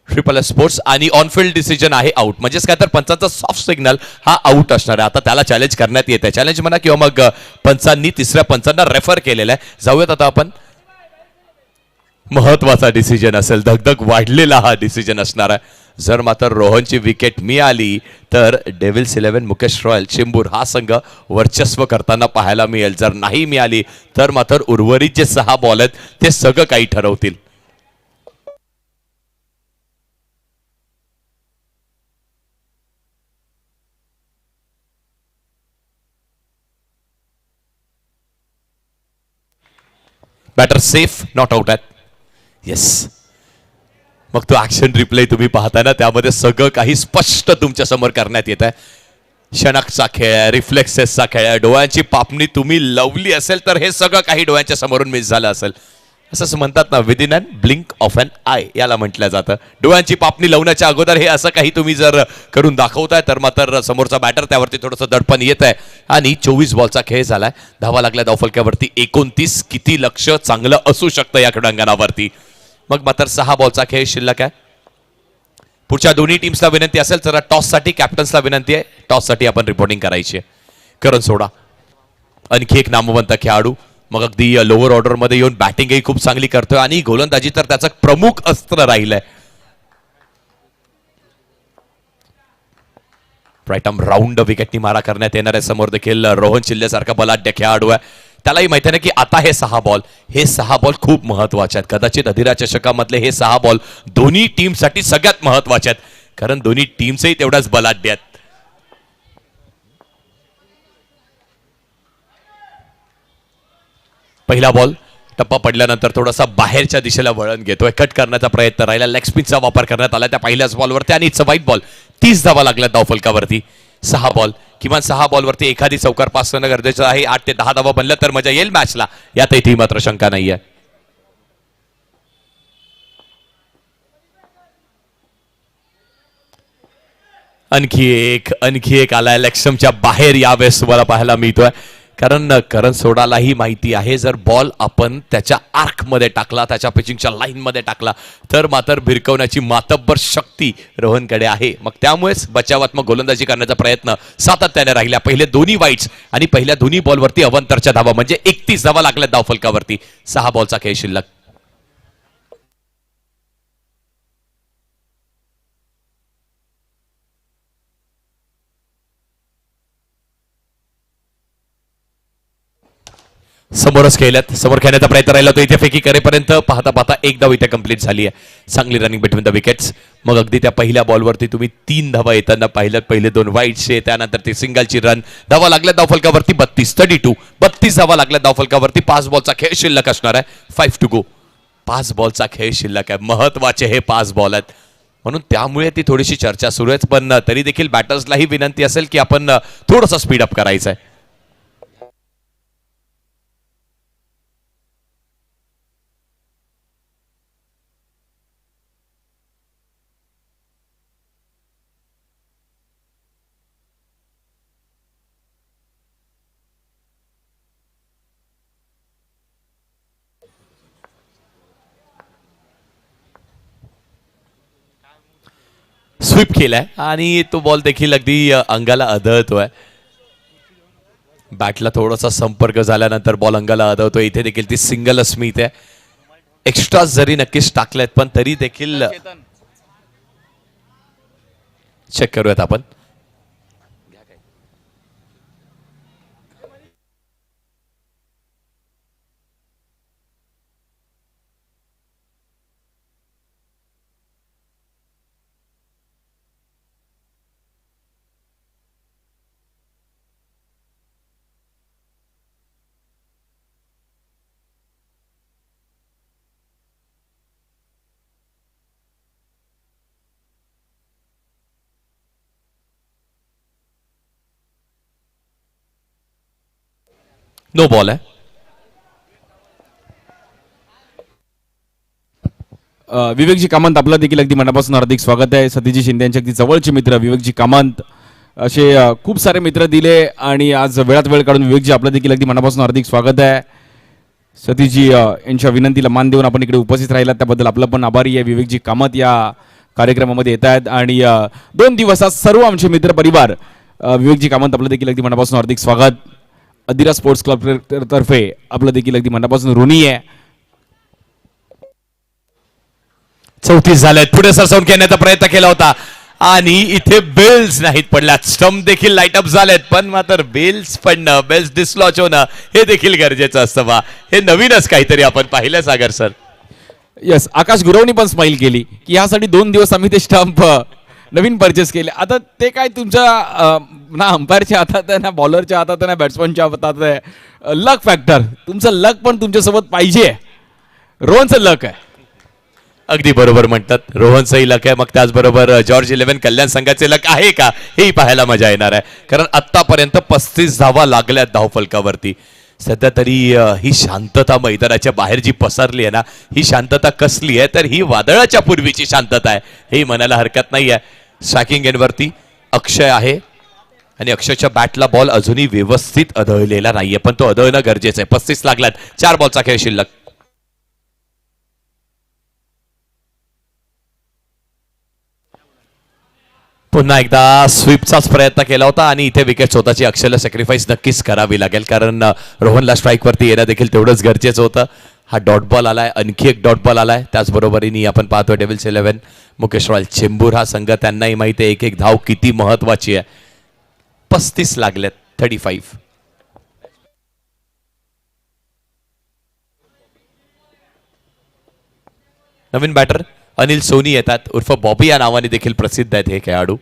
ट्रिपल एस स्पोर्ट्स, आणि ऑनफिल्ड डिसिजन आहे आउट. म्हणजेच काय, तर पंचांचा सॉफ्ट सिग्नल हा आउट असणार आहे. आता त्याला चॅलेंज करण्यात येते. चॅलेंज म्हणा किंवा मग पंचांनी तिसऱ्या पंचांना रेफर केलेला आहे. जाऊयात आता आपण. महत्वाचा डिसिजन असेल, धगधग वाढलेला हा डिसिजन असणार आहे. जर मात्र रोहनची विकेट मिळाली तर डेव्हिल्स 11 मुकेश रॉयल चेंबूर हा संघ वर्चस्व करताना पाहायला मिळेल. जर नाही मिळाली तर मात्र उर्वरित जे 6 बॉल आहेत ते सगळं काही ठरवतील. बॅटर सेफ, नॉट आउट आहेत. येस, मग तो ऍक्शन रिप्ले तुम्ही पाहताय ना, त्यामध्ये सगळं काही स्पष्ट तुमच्या समोर करण्यात येत आहे. क्षणकचा खेळ आहे, रिफ्लेक्सेसचा खेळ आहे. डोळ्यांची पापणी तुम्ही लावली असेल तर हे सगळं काही डोळ्यांच्या समोरून मिस झालं असेल. असं म्हणतात ना, within a blink of an eye याला म्हटलं जातं. डोळ्यांची पापणी लावण्याच्या अगोदर हे असं काही तुम्ही जर करून दाखवताय तर मात्र समोरचा बॅटर त्यावरती थोडंसं दडपण येत आहे. आणि 24 बॉलचा खेळ झालाय. धावा लागल्या धावफलक्यावरती 29. किती लक्ष चांगलं असू शकतं या क्रीडांगणावरती. मग मात्र 6 बॉलचा खेळ शिल्लक आहे. पुढच्या दोन्ही टीम्सला विनंती असेल तर टॉससाठी कॅप्टन्सला विनंती आहे. टॉससाठी आपण रिपोर्टिंग करायची आहे. करण सोडा, आणखी एक नामवंत खेळाडू मग अगदी लोअर ऑर्डरमध्ये येऊन बॅटिंगही खूप चांगली करतोय आणि गोलंदाजी तर त्याचं प्रमुख अस्त्र राहिलंय. राईट राऊंड विकेटनी मारा करण्यात येणार आहे. समोर देखील रोहन शिल्ले सारखा बलाढ्य खेळाडू आहे. त्यालाही माहिती आहे ना की आता हे 6 बॉल खूप महत्वाचे आहेत. कदाचित अधिरा चषकामधले हे 6 बॉल दोन्ही टीमसाठी सगळ्यात महत्वाचे आहेत, कारण दोन्ही टीम्सही तेवढ्याच बलाढ्य आहेत. पहिला बॉल टप्पा पडल्यानंतर थोडासा बाहेरच्या दिशेला वळण घेतोय. कट करण्याचा प्रयत्न राहिला. लेग स्पिनचा वापर करण्यात आला त्या पहिल्याच बॉलवरती आणि इट्स अ वाईट बॉल. 30 धावा लागल्या धावफलकावरती. 6 बॉल, किमान 6 बॉलवरती एखादी चौकार पास करणं गरजेचं आहे. 8 ते 10 धावा बनल्या तर मजा येईल मॅचला, यात इथे मात्र शंका नाहीये. आणखी एक आलाय. लक्ष्मच्या बाहेर यावेळेस तुम्हाला पाहायला मिळतोय, कारण करण सोडालाही माहिती आहे जर बॉल आपण त्याच्या आर्क मध्ये टाकला, त्याच्या पिचिंगच्या लाईन मध्ये टाकला तर मात्र भिरकवण्याची मातब्बर शक्ती रोहनकडे आहे. मग त्यामुळेच बचावात्मक गोलंदाजी करण्याचा प्रयत्न सातत्याने राहिला. पहिले दोन्ही वाईट्स आणि पहिल्या दोन्ही बॉलवरती अवंतरच्या धावा, म्हणजे 31 धावा लागल्या धावफलकावरती. 6 बॉलचा खेळ शिल्लक. समोरच खेळल्यात. समोर खेळण्याचा प्रयत्न राहिला तो इथे फेकी करेपर्यंत पाहता पाहता एक धाव इथे कंप्लीट झाली आहे. चांगली रनिंग बिटवीन द विकेट्स. मग अगदी त्या पहिल्या बॉलवरती तुम्ही 3 धावा येताना पाहिल्यात. पहिले 2 वाईट्सचे, त्यानंतर ती सिंगलची रन. धावा लागल्या धावफलकावरती 32 धावा लागल्या धावफलकावरती. 5 बॉलचा खेळ शिल्लक असणार आहे. 5 टू गो. 5 बॉलचा खेळ शिल्लक आहे. महत्वाचे हे 5 बॉल आहेत, म्हणून त्यामुळे ती थोडीशी चर्चा सुरू आहे. पण तरी देखील बॅटर्सलाही विनंती असेल की आपण थोडंसं स्पीडअप करायचं आहे. स्वीप केलाय आणि तो बॉल देखील अगदी अंगाला आदळतोय. बॅटला थोडासा संपर्क झाल्यानंतर बॉल अंगाला आदळतोय. इथे देखील ती सिंगल स्मिथ आहे. एक्स्ट्रा जरी नक्कीच टाकल्यात पण तरी देखील चेक करूयात आपण. नो बॉल आहे. विवेकजी कामंत आपलं देखील अगदी मनापासून हार्दिक स्वागत आहे. सतीजी शिंदे यांचे अगदी जवळचे मित्र विवेकजी कामंत, असे खूप सारे मित्र दिले आणि आज वेळात वेळ काढून विवेकजी आपलं देखील अगदी मनापासून हार्दिक स्वागत आहे. सतीजी यांच्या विनंतीला मान देऊन आपण इकडे उपस्थित राहिलात त्याबद्दल आपलं पण आभारी आहे. विवेकजी कामत या कार्यक्रमामध्ये येत आहेत आणि 2 दिवसात सर्व आमचे मित्र परिवार. विवेकजी कामंत आपलं देखील अगदी मनापासून हार्दिक स्वागत. अधिरा स्पोर्ट्स क्लब तर्फे आपलं देखील अगदी मनापासून ऋणी आहे. 34 झालेत. पुढे सरसावून खेळण्याचा प्रयत्न केला होता आणि इथे बेल्स नाहीत पडल्यात. स्टंप देखील लाईट अप झालेत, पण मात्र बेल्स पडणं, बेल्स डिसलॉच होणं हे देखील गरजेचं असतं. बा हे नवीनच काहीतरी आपण पाहिलं सागर सर. यस, आकाश गुरवनी पण स्माइल केली की यासाठी 2 दिवस आम्ही ते स्टंप नवीन परचेस केले. आता ते काय तुमच्या ना अंपायरच्या हातात आहे, ना बॉलरच्या हातात आहे, ना बॅट्समनच्या हातात आहे. लक फॅक्टर, तुमचं लक पण तुमच्यासोबत पाहिजे. रोहनचं लक आहे. अगदी बरोबर म्हणतात. रोहनचंही लक आहे, मग त्याचबरोबर जॉर्ज 11 कल्याण संघाचे लक आहे का हेही पाहायला मजा येणार आहे. कारण आतापर्यंत 35 धावा लागल्यात धावफलकावरती. सध्या तरी ही शांतता मैदानाच्या बाहेर जी पसरली आहे ना, ही शांतता कसली आहे तर ही वादळाच्या पूर्वीची शांतता आहे, हे म्हणायला हरकत नाही आहे. स्ट्रायकिंग एंडवरती अक्षय आहे आणि अक्षयच्या बॅटला बॉल अजूनही व्यवस्थित अदळलेला नाहीये, पण तो अदळणं गरजेचं आहे. 35 लागल्यात. 4 बॉलचा खेळ शिल्लक. पुन्हा एकदा स्वीपचाच प्रयत्न केला होता आणि इथे विकेट स्वतःची अक्षरला सॅक्रिफाईस नक्कीच करावी लागेल, कारण रोहनला स्ट्राईकवरती येणं देखील तेवढंच गरजेचं होतं. हा डॉट बॉल आलाय, आणखी एक डॉट बॉल आलाय. त्याचबरोबरीने आपण पाहतोय डेव्हिल्स 11 मुकेश रॉयल चेंबूर हा संघ, त्यांनाही माहिती आहे एक एक धाव किती महत्वाची आहे. 35 लागलेत, 35. नवीन बॅटर अनिल सोनी येतात, उर्फ बॉबी या नावाने देखील प्रसिद्ध आहेत हे खेळाडू.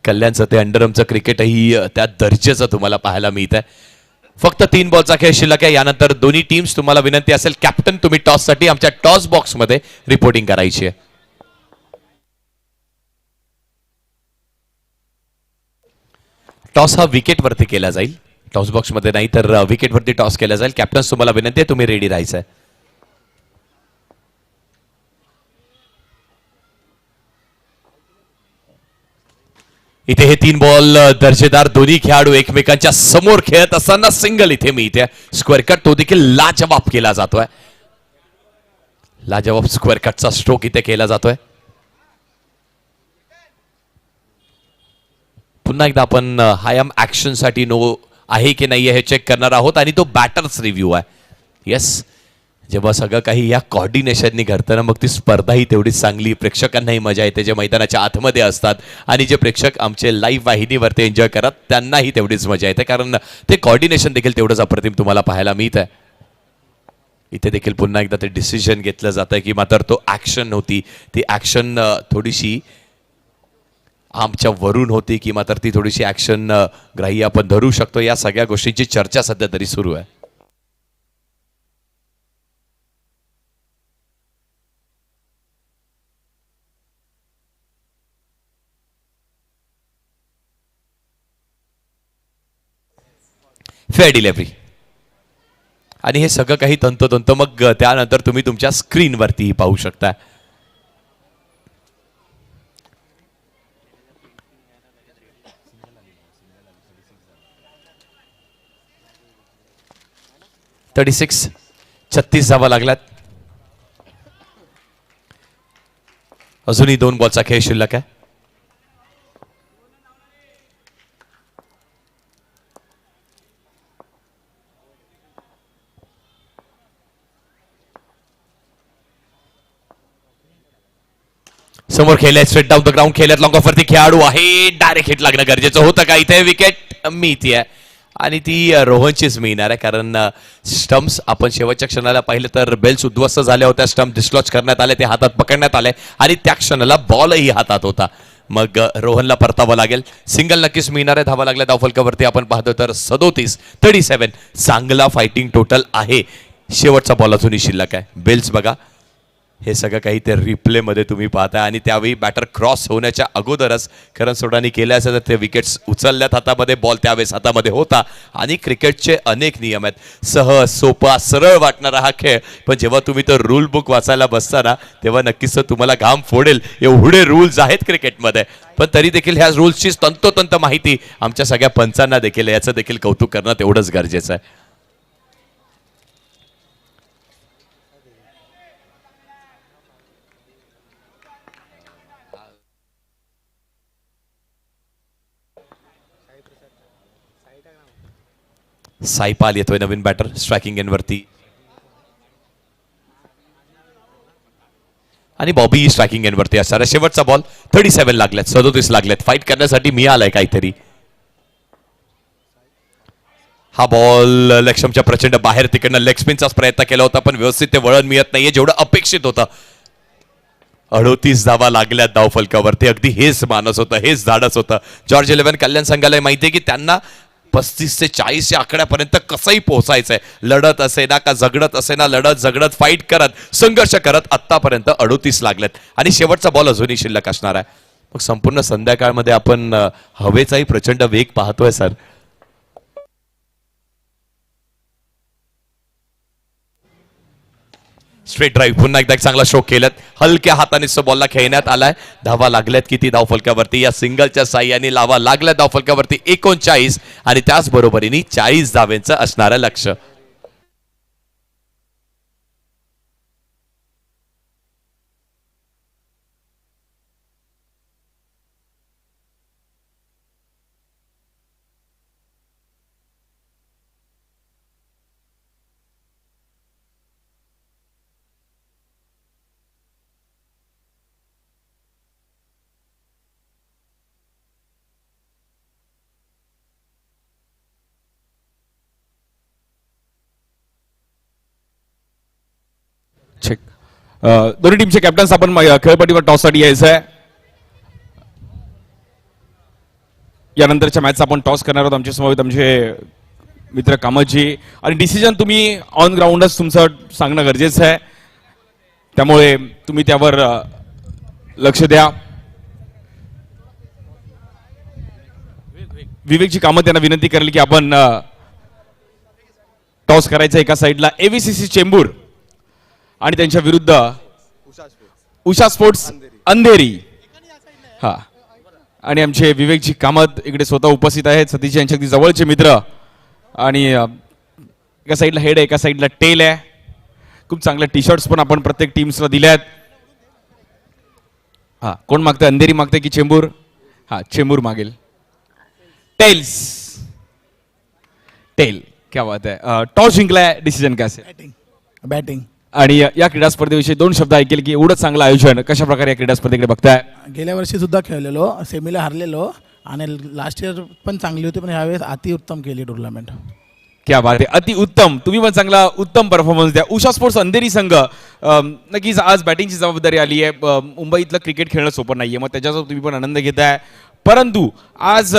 कल्याणचं ते अंडरमचं क्रिकेटही त्या दर्जाचं तुम्हाला पाहायला मिळत आहे. फक्त 3 बॉलचा खेळ शिल्लक आहे. यानंतर दोन्ही टीम्स, तुम्हाला विनंती असेल कॅप्टन तुम्ही टॉससाठी आमच्या टॉस बॉक्समध्ये रिपोर्टिंग करायची आहे. टॉस हा विकेटवरती केला जाईल, टॉस बॉक्समध्ये नाही तर विकेटवरती टॉस केला जाईल. कॅप्टन्स तुम्हाला विनंती आहे तुम्ही रेडी राहायचं आहे. इथे हे 3 बॉल दर्जेदार, दोन्ही खेळाडू एकमेकांच्या समोर खेळत असताना सिंगल इथे मिळते. स्क्वेअर कट तो देखील लाजवाब केला जातोय. लाजवाब स्क्वेअर कटचा स्ट्रोक इथे केला जातोय. पुन्हा एकदा आपण हायम ऍक्शन साठी नो आहे की नाही हे चेक करणार आहोत आणि तो बॅटर्स रिव्ह्यू आहे. येस, जेव्हा सगळं काही या कॉर्डिनेशननी घडतं ना, मग ती स्पर्धाही तेवढीच चांगली, प्रेक्षकांनाही मजा येते जे मैदानाच्या आतमध्ये असतात, आणि जे प्रेक्षक आमचे लाईव्ह वाहिनीवरती एन्जॉय करत त्यांनाही तेवढीच मजा येते, कारण ते कॉर्डिनेशन देखील तेवढंच अप्रतिम तुम्हाला पाहायला मिळत आहे. इथे देखील पुन्हा एकदा ते डिसिजन घेतलं जातं की मात्र तो ऍक्शन होती, ती ऍक्शन थोडीशी आमच्या वरून होती की मात्र ती थोडीशी ऍक्शन ग्राह्य आपण धरू शकतो. या सगळ्या गोष्टींची चर्चा सध्या तरी सुरू आहे. फेअर डिलिव्हरी आणि हे सगळं काही तंतोतंत मग त्यानंतर तुम्ही तुमच्या स्क्रीनवरती पाहू शकता. (36) 36 धावा लागल्यात. अजूनही 2 बॉलचा खेळ शिल्लक आहे. समोर खेळले, स्ट्रेट डाऊन द ग्राउंड खेळत, लॉंग ऑफ वरती खेळाडू आहे, डायरेक्ट हिट लागणं गरजेचं होतं का इथे. विकेट मिळते आणि ती रोहनचीच मिळणार आहे, कारण स्टम्प्स आपण शेवटच्या क्षणाला पाहिलं तर बेल्स उद्ध्वस्त झाल्या होत्या, स्टम्प डिस्लॉच करण्यात आले, ते हातात पकडण्यात आले आणि त्या क्षणाला बॉलही हातात होता. मग रोहनला परतावं लागेल. सिंगल नक्कीच मिळणार आहे. धावा लागल्या धावफलकावरती आपण पाहतो तर 37. चांगला फायटिंग टोटल आहे. शेवटचा बॉल अजूनही शिल्लक आहे. बेल्स बघा, हे सगळं काही ते रिप्लेमध्ये तुम्ही पाहताय आणि त्यावेळी बॅटर क्रॉस होण्याच्या अगोदरच करण सोडानी केलं असेल तर ते विकेट्स उचलल्यात हातामध्ये, बॉल त्यावेळेस हातामध्ये होता. आणि क्रिकेटचे अनेक नियम आहेत. सहज सोपा सरळ वाटणारा हा खेळ, पण जेव्हा तुम्ही तो रूल बुक वाचायला बसता ना, तेव्हा नक्कीच तुम्हाला घाम फोडेल एवढे रूल्स आहेत क्रिकेटमध्ये. पण तरी देखील ह्या रूल्सची तंतोतंत माहिती आमच्या सगळ्या पंचांना देखील, याचं देखील कौतुक करणं तेवढंच गरजेचं आहे. साईपाल येतोय नवीन बॅटर स्ट्रायकिंग एंडवरती आणि बॉबी स्ट्रायकिंग एंडवरती असणार आहे. शेवटचा बॉल 37 लागल्यात, 37 लागल्यात. फाईट करण्यासाठी मिळालाय काहीतरी. हा बॉल लक्ष्मच्या प्रचंड बाहेर, तिकडनं लेग स्पिनचाच प्रयत्न केला होता, पण व्यवस्थित ते वळण मिळत नाहीये जेवढं अपेक्षित होतं. 38 धावा लागल्यात धावफलकावरती. अगदी हेच मानस होतं, हेच धाडस होतं. जॉर्ज 11 कल्याण संघाला माहितीये की त्यांना 35 ते 40 या आकड्यापर्यंत कसंही पोहोचायचंय. लढत असे ना का झगडत असे ना, लढत झगडत फाईट करत संघर्ष करत आतापर्यंत 38 लागलेत आणि शेवटचा बॉल अजूनही शिल्लक असणार आहे. मग संपूर्ण संध्याकाळमध्ये आपण हवेचाही प्रचंड वेग पाहतोय सर. स्ट्रेट ड्राईव्ह पुन्हा एकदा एक चांगला स्ट्रोक केलात. हलक्या हाताने बॉलला खेळण्यात आलाय. धावा लागल्यात किती धावफलकावरती, या सिंगलच्या साह्याने लावा लागल्या धावफलकावरती 39 आणि त्याचबरोबरीने 40 धावेंचं असणारं लक्ष. चेक. दोन्ही टीमचे कॅप्टन्स आपण खेळपट्टीवर टॉससाठी यायचं आहे. यानंतरच्या मॅचचा आपण टॉस करणार आहोत. आमच्या समोर आमचे मित्र कामतजी, आणि डिसिजन तुम्ही ऑन ग्राउंडच तुमचं सांगणं गरजेचं आहे, त्यामुळे तुम्ही त्यावर लक्ष द्या. विवेकजी कामत यांना विनंती करेल की आपण टॉस करायचा एका साईडला एव्हीसीसी चेंबूर आणि त्यांच्या विरुद्ध उषा स्पोर्ट्स अंधेरी. हा, आणि आमचे विवेकजी कामत इकडे स्वतः उपस्थित आहेत, सतीश यांच्या अगदी जवळचे मित्र, आणि एका साईडला हेड आहे, एका साईडला टेल आहे. खूप चांगल्या टी शर्ट्स पण आपण प्रत्येक टीम्सला दिल्यात. हा, कोण मागतंय, अंधेरी मागते की चेंबूर? हा, चेंबूर मागेल. टेल्स, टेल, क्या बात आहे. टॉस जिंकलाय, डिसिजन काय असेल? बॅटिंग. आणि या क्रीडा स्पर्धेविषयी दोन शब्द ऐकेल की एवढं चांगलं आयोजन, कशा प्रकारे या क्रीडा स्पर्धेकडे बघताय? गेल्या वर्षी सुद्धा खेळलेलो, सेमीला हरलेलो, आणि लास्ट इयर पण चांगली होती, पण ह्यावेळेस अतिउत्तम केली टुर्नामेंट. क्या बात आहे, अति उत्तम. तुम्ही पण चांगला उत्तम परफॉर्मन्स द्या. उषा स्पोर्ट्स अंधेरी संघ, नक्कीच आज बॅटिंगची जबाबदारी आली आहे. मुंबईतलं क्रिकेट खेळणं सोपं नाहीये, मग त्याच्याचा तुम्ही पण आनंद घेताय. परंतु आज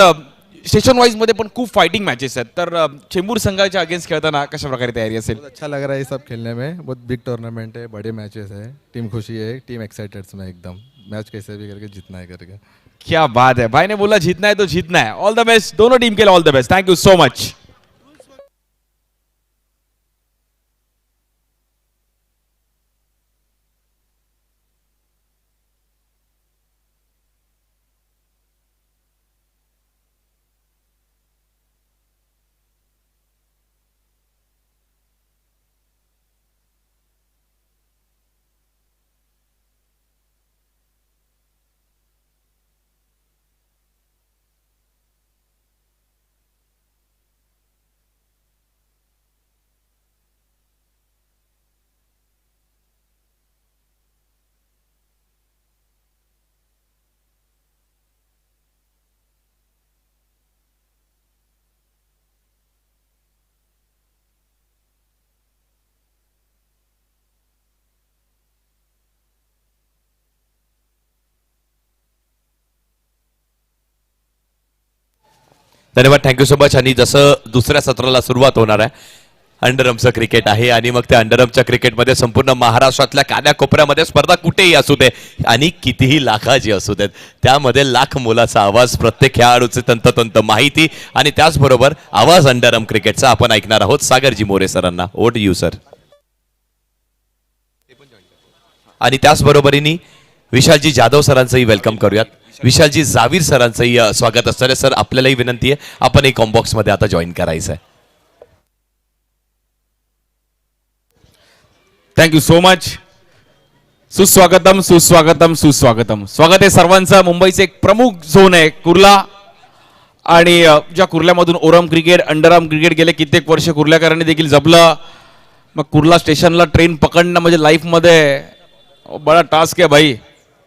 स्टेशन वाईज मध्ये पण खूप फाइटिंग मॅचेस आहेत, तर चेंबूर संघाच्या अगेंस्ट खेळताना कशा प्रकारे तयारी असेल? बहुत अच्छा लग रहा है ये सब खेलने में. बहुत बिग टूर्नामेंट है, बड़े मैचेस है, टीम खुशी है, टीम एक्साइटेड में एकदम. मैच कैसे भी करके जीतना है करके. क्या बात है, भाई ने बोला जीतना है तो जीतना है. ऑल द बेस्ट दोनों टीम के लिए, all the best. Thank you so much. धन्यवाद, थँक्यू सो मच. आणि जसं दुसऱ्या सत्राला सुरुवात होणार आहे, अंडरआर्मचं क्रिकेट आहे, आणि मग त्या अंडरआर्मच्या क्रिकेटमध्ये संपूर्ण महाराष्ट्रातल्या कान्याकोपऱ्यामध्ये स्पर्धा कुठेही असू दे आणि कितीही लाखाची असू देत, त्यामध्ये लाख मोलाचा आवाज, प्रत्येक खेळाडूचे तंतोतंत माहिती, आणि त्याचबरोबर आवाज अंडरआर्म क्रिकेटचा आपण ऐकणार आहोत सागरजी मोरे सरांना. ओट यू सर. आणि त्याचबरोबरीने विशालजी जाधव सरांचंही वेलकम करूयात. विशालजी जावीर सरांचंही स्वागत असणार आहे. सर, आपल्यालाही विनंती आहे, आपण एक कॉम्बॉक्स मध्ये आता जॉईन करायचं आहे. Thank you so much. सुस्वागतम, सुस्वागतम, सुस्वागतम. स्वागत आहे सर्वांचं. मुंबईचे एक प्रमुख झोन आहे कुर्ला, आणि ज्या कुर्ल्यामधून ओरम क्रिकेट, अंडरआर्म क्रिकेट गेले कित्येक वर्ष कुर्ल्याकरांनी देखील जपलं. मग कुर्ला स्टेशनला ट्रेन पकडणं म्हणजे लाईफ में बड़ा टास्क है भाई,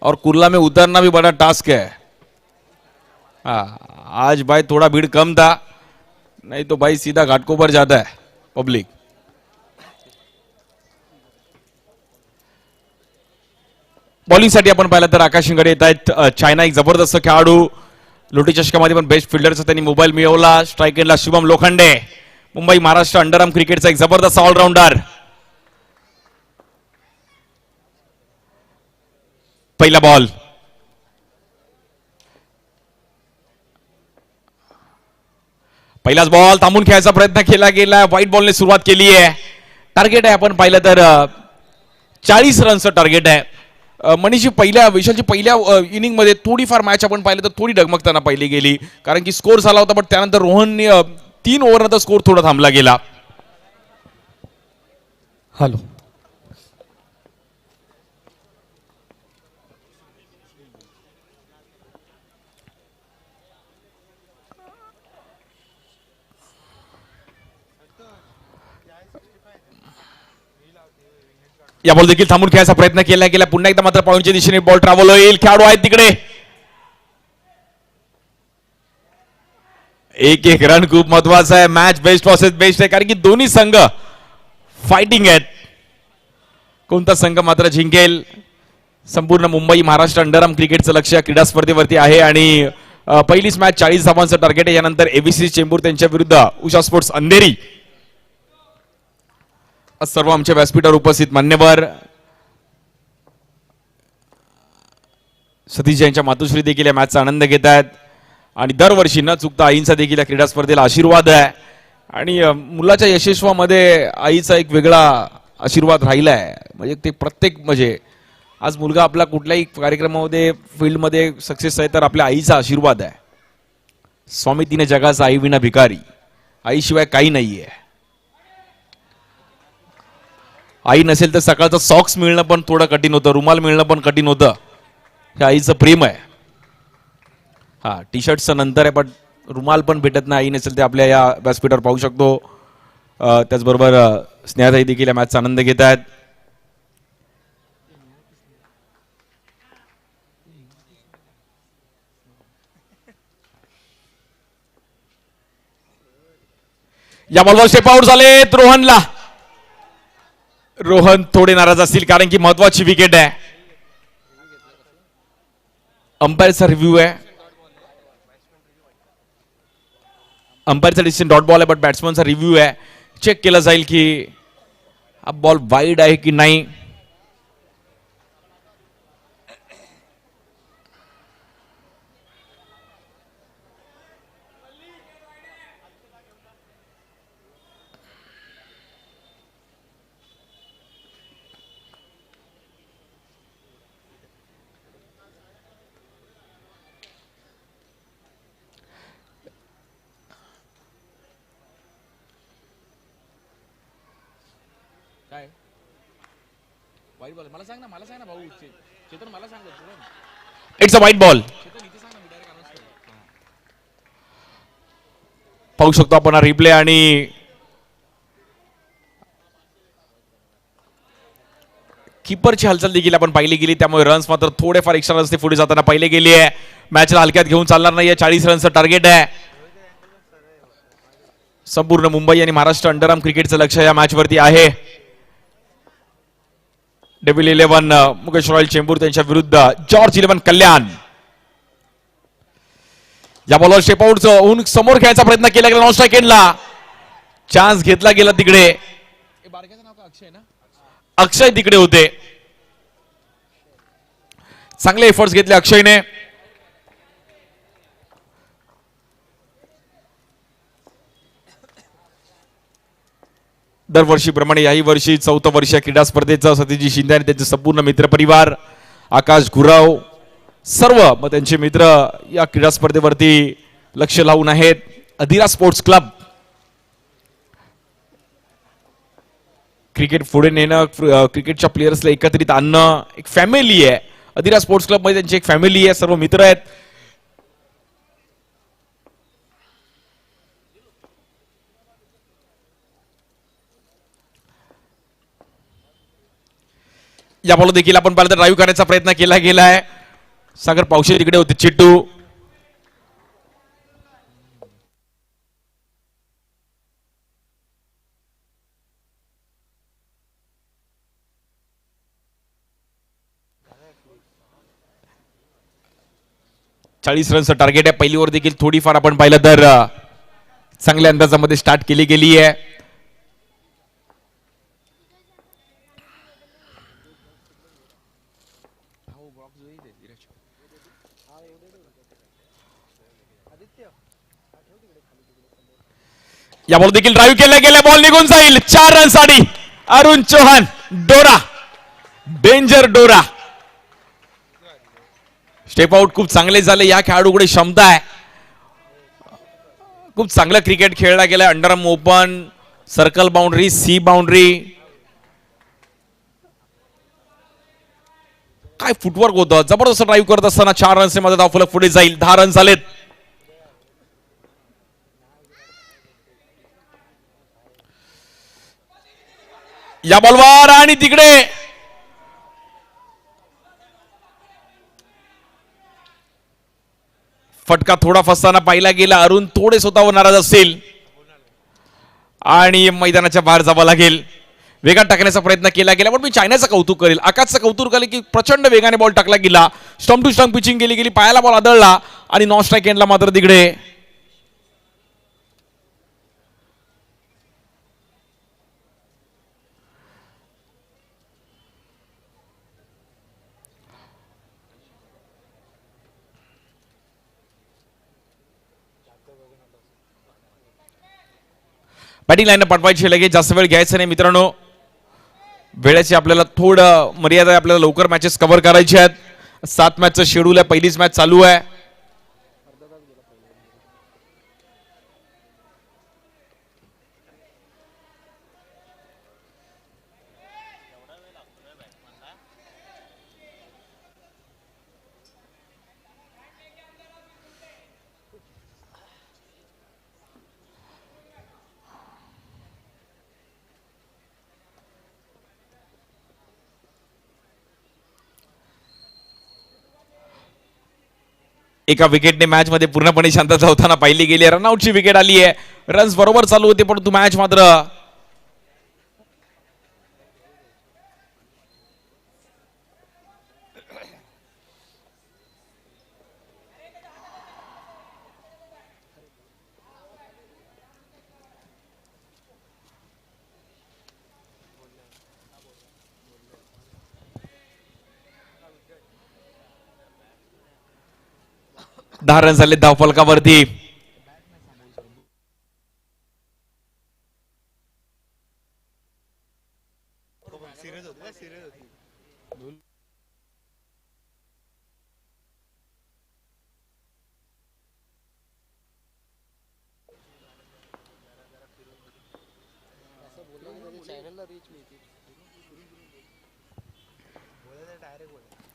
और कुर्ला में उतरना भी बड़ा टास्क है. आज भाई थोड़ा भीड़ कम था, नहीं तो भाई सीधा घाटकोपर जाता है पब्लिक. बॉलिंग साठी आपण पाहिलं तर आकाश शिंगडे येत आहेत. चायना एक जबरदस्त खेळाडू, लोटी चषकामध्ये पण बेस्ट फिल्डरचा त्यांनी मोबाईल मिळवला. स्ट्राईक एंडला शुभम लोखंडे, मुंबई महाराष्ट्र अंडरआर्म क्रिकेटचा एक जबरदस्त ऑलराऊंडर. पहिला बॉल, पहिलाच बॉल थांबून खेळायचा प्रयत्न केला गेला. व्हाईट बॉलने सुरुवात केली आहे. टार्गेट आहे आपण पाहिलं तर 40 रनचं टार्गेट आहे. मनीषजी, विशालची पहिल्या इनिंग मध्ये थोडीफार मॅच आपण पाहिलं तर थोडी डगमगताना पहिली गेली, कारण की स्कोर झाला होता, पण त्यानंतर रोहनने 3 ओव्हरनंतर स्कोर थोडा थांबला गेला. हॅलो, या बॉल देखील थांबून खेळायचा प्रयत्न केला गेला. पुन्हा एकदा मात्र पॉईंटच्या दिशेने बॉल ट्रॅव्हल होईल. खेळाडू आहेत तिकडे. एक एक रन खूप महत्वाचा आहे. मॅच बेस्ट वर्सेस बेस्ट आहे, कारण की दोन्ही संघ फायटिंग आहेत. कोणता संघ मात्र जिंकेल. संपूर्ण मुंबई महाराष्ट्र अंडरआर्म क्रिकेटचं लक्ष या क्रीडा स्पर्धेवरती आहे आणि पहिलीच मॅच 40 धावांचं टार्गेट आहे. यानंतर एबीसी चेंबूर त्यांच्या विरुद्ध उषा स्पोर्ट्स अंधेरी. सर्व आमच्या व्यासपीठावर उपस्थित मान्यवर सतीश यांच्या मातोश्री देखील या मॅचचा आनंद घेत आहेत आणि दरवर्षी न चुकता आईंचा देखील या क्रीडा स्पर्धेला आशीर्वाद आहे आणि मुलाच्या यशस्वामध्ये आईचा एक वेगळा आशीर्वाद राहिला आहे. म्हणजे ते प्रत्येक म्हणजे आज मुलगा आपला कुठल्याही कार्यक्रमामध्ये फील्डमध्ये सक्सेस आहे तर आपल्या आईचा आशीर्वाद आहे. स्वामी तिने जगाचा आई विना भिकारी, आईशिवाय काही नाहीये. आई नसेल तर सकाळचं सॉक्स मिळणं पण थोडं कठीण होतं, रुमाल मिळणं पण कठीण होतं. हे आईचं प्रेम आहे. हा टी शर्टचं नंतर आहे पण रुमाल पण भेटत नाही आई नसेल ते आपल्या या व्यासपीठावर पाहू शकतो. त्याचबरोबर स्नेहाताई देखील या मॅचचा आनंद घेत आहेत. या बॉलवर स्टेप आउट झालेत रोहनला. रोहन थोडे नाराज असतील कारण की महत्वाची विकेट आहे. अंपायरचा रिव्ह्यू आहे. अंपायरचा डिसिजन डॉट बॉल आहे बट बॅट्समनचा रिव्ह्यू आहे. चेक केलं जाईल की हा बॉल वाईड आहे की नाही. इट्स अ वाईट बॉल. पाहू शकतो आपण हा रिप्ले आणि कीपरची हालचाल देखील आपण पाहिली गेली त्यामुळे रन्स मात्र थोडेफार एक्स्ट्रा रन्स ते पुढे जाताना पाहिले गेली आहे. मॅचला हलक्यात घेऊन चालणार नाही. 40 रनचं टार्गेट आहे. संपूर्ण मुंबई आणि महाराष्ट्र अंडरआर्म क्रिकेटचं लक्ष या मॅच वरती आहे. डेव्हिल 11 मुकेश रॉयल चेंबूर त्यांच्या विरुद्ध जॉर्ज 11 कल्याण. या बॉलवर स्टेप आउट होऊन समोर खेळायचा प्रयत्न केला गेला. नॉन स्ट्राइक एंडला चान्स घेतला गेला तिकडे. अक्षय तिकडे होते. चांगले एफर्ट्स घेतले अक्षयने. दरवर्षीप्रमाणे याही वर्षी 4थं वर्ष क्रीडा स्पर्धेचं सतीशजी शिंदे आणि त्यांचे संपूर्ण मित्रपरिवार आकाश गुराव सर्व मग त्यांचे मित्र या क्रीडा स्पर्धेवरती लक्ष लावून आहेत. अधिरा स्पोर्ट्स क्लब क्रिकेट पुढे नेणं क्रिकेटच्या प्लेयर्सला एकत्रित आणणं एक फॅमिली आहे. अधिरा स्पोर्ट्स क्लब मध्ये त्यांची एक फॅमिली आहे. सर्व मित्र आहेत. या बॉल देखील आपण पाहिलं तर ड्राईव्ह करण्याचा प्रयत्न केला गेलाय. सागर पावशे तिकडे होते. चिट्टू चाळीस रनचं टार्गेट आहे. पहिली ओव्हर देखील थोडीफार आपण पाहिलं तर चांगल्या अंदाजामध्ये स्टार्ट केली गेली आहे. या बॉल देखील ड्राईव्ह केला गेला. बॉल निघून जाईल. 4 रनसाठी अरुण चौहान. डोरा डेंजर डोरा. स्टेप आउट खूप चांगले झाले. या खेळाडूकडे क्षमता आहे. खूप चांगलं क्रिकेट खेळला गेला. Underarm open, circle boundary, C boundary. काय फुटवर्क होतं. जबरदस्त ड्राईव्ह करत असताना 4 रन्सचे मध्ये धावफलक पुढे जाईल. 10 रन झालेत. या बॉलवर आणि तिकडे फटका थोडा फसताना पाहिला गेला. अरुण थोडे स्वतःवर नाराज असेल आणि मैदानाच्या बाहेर जावं लागेल. वेगात टाकण्याचा प्रयत्न केला गेला, पण मी चायनाचं कौतुक करेल. आकाशचं कौतुक करेल की प्रचंड वेगाने बॉल टाकला गेला, स्टंप टू स्टंप पिचिंग गेली, पायाला बॉल आदळला आणि नॉन स्ट्राईक एंडला मात्र तिकडे बॅटिंग लाईन पाठवायची, लगेच जास्त वेळ घ्यायचा नाही मित्रांनो. वेळेची आपल्याला थोडं मर्यादा आहे, आपल्याला लवकर मॅचेस कव्हर करायचे आहेत. 7 मॅचचं शेड्यूल आहे, पहिलीच मॅच चालू आहे. एका विकेटने मॅच मध्ये पूर्णपणे शांतता होताना पाहिली गेली. रनआउटची विकेट आली आहे, रन्स बरोबर चालू होते, परंतु मॅच मात्र दहा रन झाले धावफलकावरती.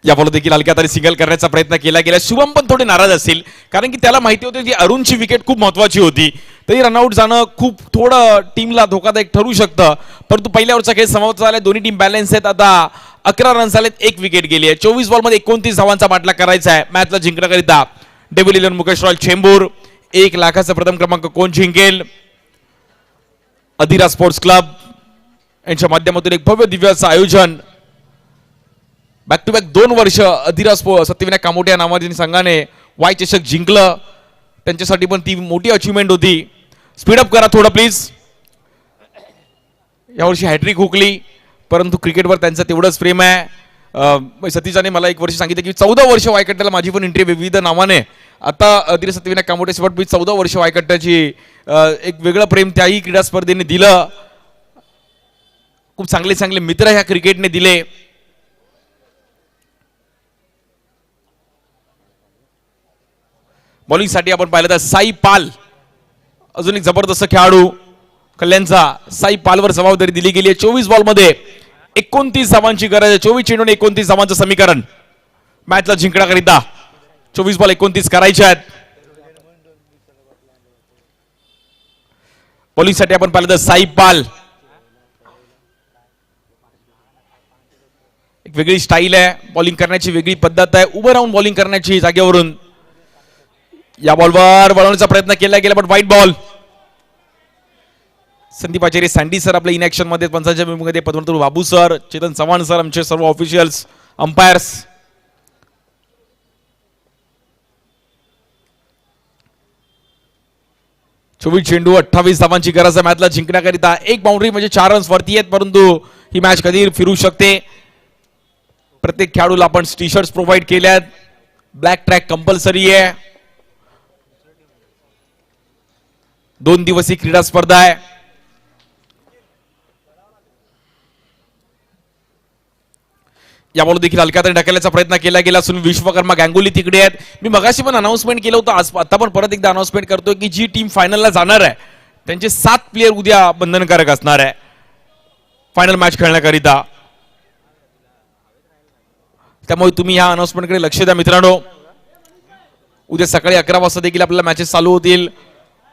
या बॉल देखील हलक्या तरी सिंगल करण्याचा प्रयत्न केला गेला. शुभम पण थोडे नाराज असतील, कारण की त्याला माहिती होते की अरुणची विकेट खूप महत्वाची होती. तरी रनआउट जाणं खूप थोडं टीमला धोकादायक ठरू शकतं, परंतु पहिल्या ओव्हरचा खेळ समाप्त झाला. दोन्ही टीम बॅलन्स आहेत. आता 11 रन झालेत, 1 विकेट गेली आहे. 24 बॉलमध्ये 29 धावांचा बाटला करायचा आहे मॅचला जिंकण्याकरिता. Devil 11 Mukesh Royal Chembur. 1 लाखाचा प्रथम क्रमांक कोण जिंकेल? अधिरा स्पोर्ट्स क्लब यांच्या माध्यमातून एक भव्य दिव्य असं आयोजन. बॅक टू बॅक 2 वर्ष अधिरा सत्यविनायक कामोटे या नावाच्या संघाने वाय चषक जिंकलं. त्यांच्यासाठी पण ती मोठी अचिव्हमेंट होती. स्पीडअप करा थोडं प्लीज. यावर्षी हॅट्रिक हुकली, परंतु क्रिकेटवर त्यांचं तेवढंच प्रेम आहे. सतीशाने मला 1 वर्ष सांगितलं की 14 वर्ष वायकट्ट्याला माझी पण एंट्री विविध नावाने. आता अधिरा सत्यविनायक कामोटे सोबत मी 14 वर्ष वायकट्ट्याची एक वेगळं प्रेम त्याही क्रीडा स्पर्धेने दिलं. खूप चांगले चांगले मित्र ह्या क्रिकेटने दिले. बॉलिंगसाठी आपण पाहिलं तर साई पाल, अजून एक जबरदस्त खेळाडू कल्याणचा. साई पालवर जबाबदारी दिली गेली आहे. 24 बॉलमध्ये 29 धावांची गरज आहे. 24 चेंडूने 29 धावांचं समीकरण मॅचला जिंकण्याकरिता. 24 बॉल 29 करायचे आहेत. बॉलिंगसाठी आपण पाहिलं तर साई पाल, एक वेगळी स्टाईल आहे, बॉलिंग करण्याची वेगळी पद्धत आहे, उभं राहून बॉलिंग करण्याची जागेवरून. या बॉलवर वळवण्याचा प्रयत्न केला गेला, पण वाईट बॉल. संदीप आचार्य सँडी सर आपल्या इन ऍक्शन मध्ये, पंचांच्या मध्ये पद्मनाभ बाबू सर, चेतन चव्हाण सर, आमचे सर्व ऑफिशियल्स, अंपायर्स. चोवीस चेंडू 28 धावांची गरज आहे मॅचला जिंकण्याकरिता. 1 बाउंड्री म्हणजे 4 रन्स वरती आहेत, परंतु ही मॅच कधी फिरू शकते. प्रत्येक खेळाडूला आपण टी शर्ट्स प्रोव्हाइड केल्यात. ब्लॅक ट्रॅक कंपल्सरी आहे. 2 दिवसीय क्रीडा स्पर्धा आहे. या बॉल देखील हलक्यात ढकलण्याचा प्रयत्न केला गेला असून विश्वकर्मा गांगुली तिकडे आहेत. मी मगाशी पण अनाउन्समेंट केलं होतं, आज आता पण परत एकदा अनाउन्समेंट करतोय की जी टीम फायनलला जाणार आहे त्यांचे 7 प्लेयर उद्या बंधनकारक असणार आहे फायनल मॅच खेळण्याकरिता. त्यामुळे तुम्ही या अनाउन्समेंटकडे लक्ष द्या मित्रांनो. उद्या सकाळी 11 वाजता देखील आपल्याला मॅचेस चालू होतील.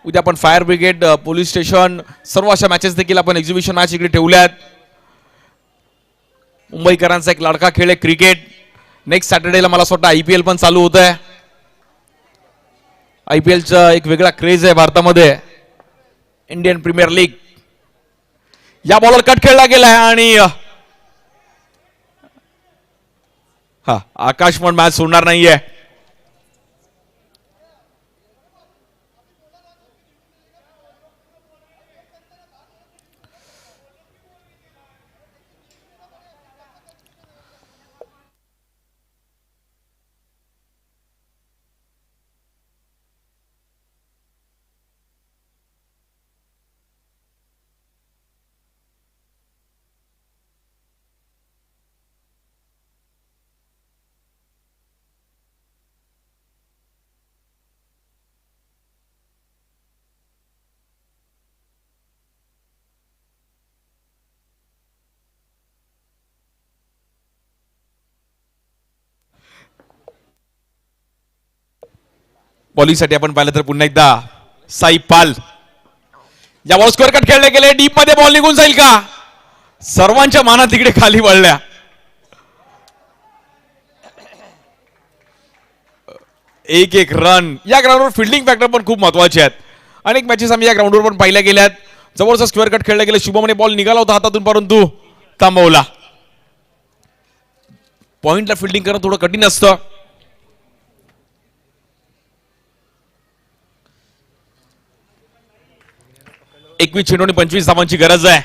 उद्या आपण फायर ब्रिगेड, पोलीस स्टेशन, सर्व अशा मॅचेस देखील आपण एक्झिबिशन मॅच इकडे ठेवल्यात. मुंबईकरांचा एक लाडका खेळ आहे क्रिकेट. नेक्स्ट सॅटर्डेला मला असं वाटतं IPL पण चालू होत आहे. IPLचा एक वेगळा क्रेज आहे भारतामध्ये. इंडियन प्रीमियर लीग या बॉलवर कट खेळला गेलाय आणि हा आकाश पण मॅच सोडणार नाहीये. बॉलिंगसाठी आपण पाहिलं तर पुन्हा एकदा साई पाल. या बॉल स्क्वेअर कट खेळले गेले, डीप मध्ये बॉल निघून जाईल का? सर्वांच्या माना तिकडे खाली वळल्या. एक एक रन. या ग्राउंडवर फिल्डिंग फॅक्टर पण खूप महत्वाचे आहेत. अनेक मॅचेस आम्ही या ग्राउंडवर पण पाहिल्या गेल्यात. जवळचा स्क्वेअर कट खेळले गेले, शुभमने बॉल निघाला होता हातातून परंतु थांबवला. पॉइंटला फिल्डिंग करणं थोडं कठीण असतं. एकवीस चेंडू आणि 25 धावांची गरज आहे.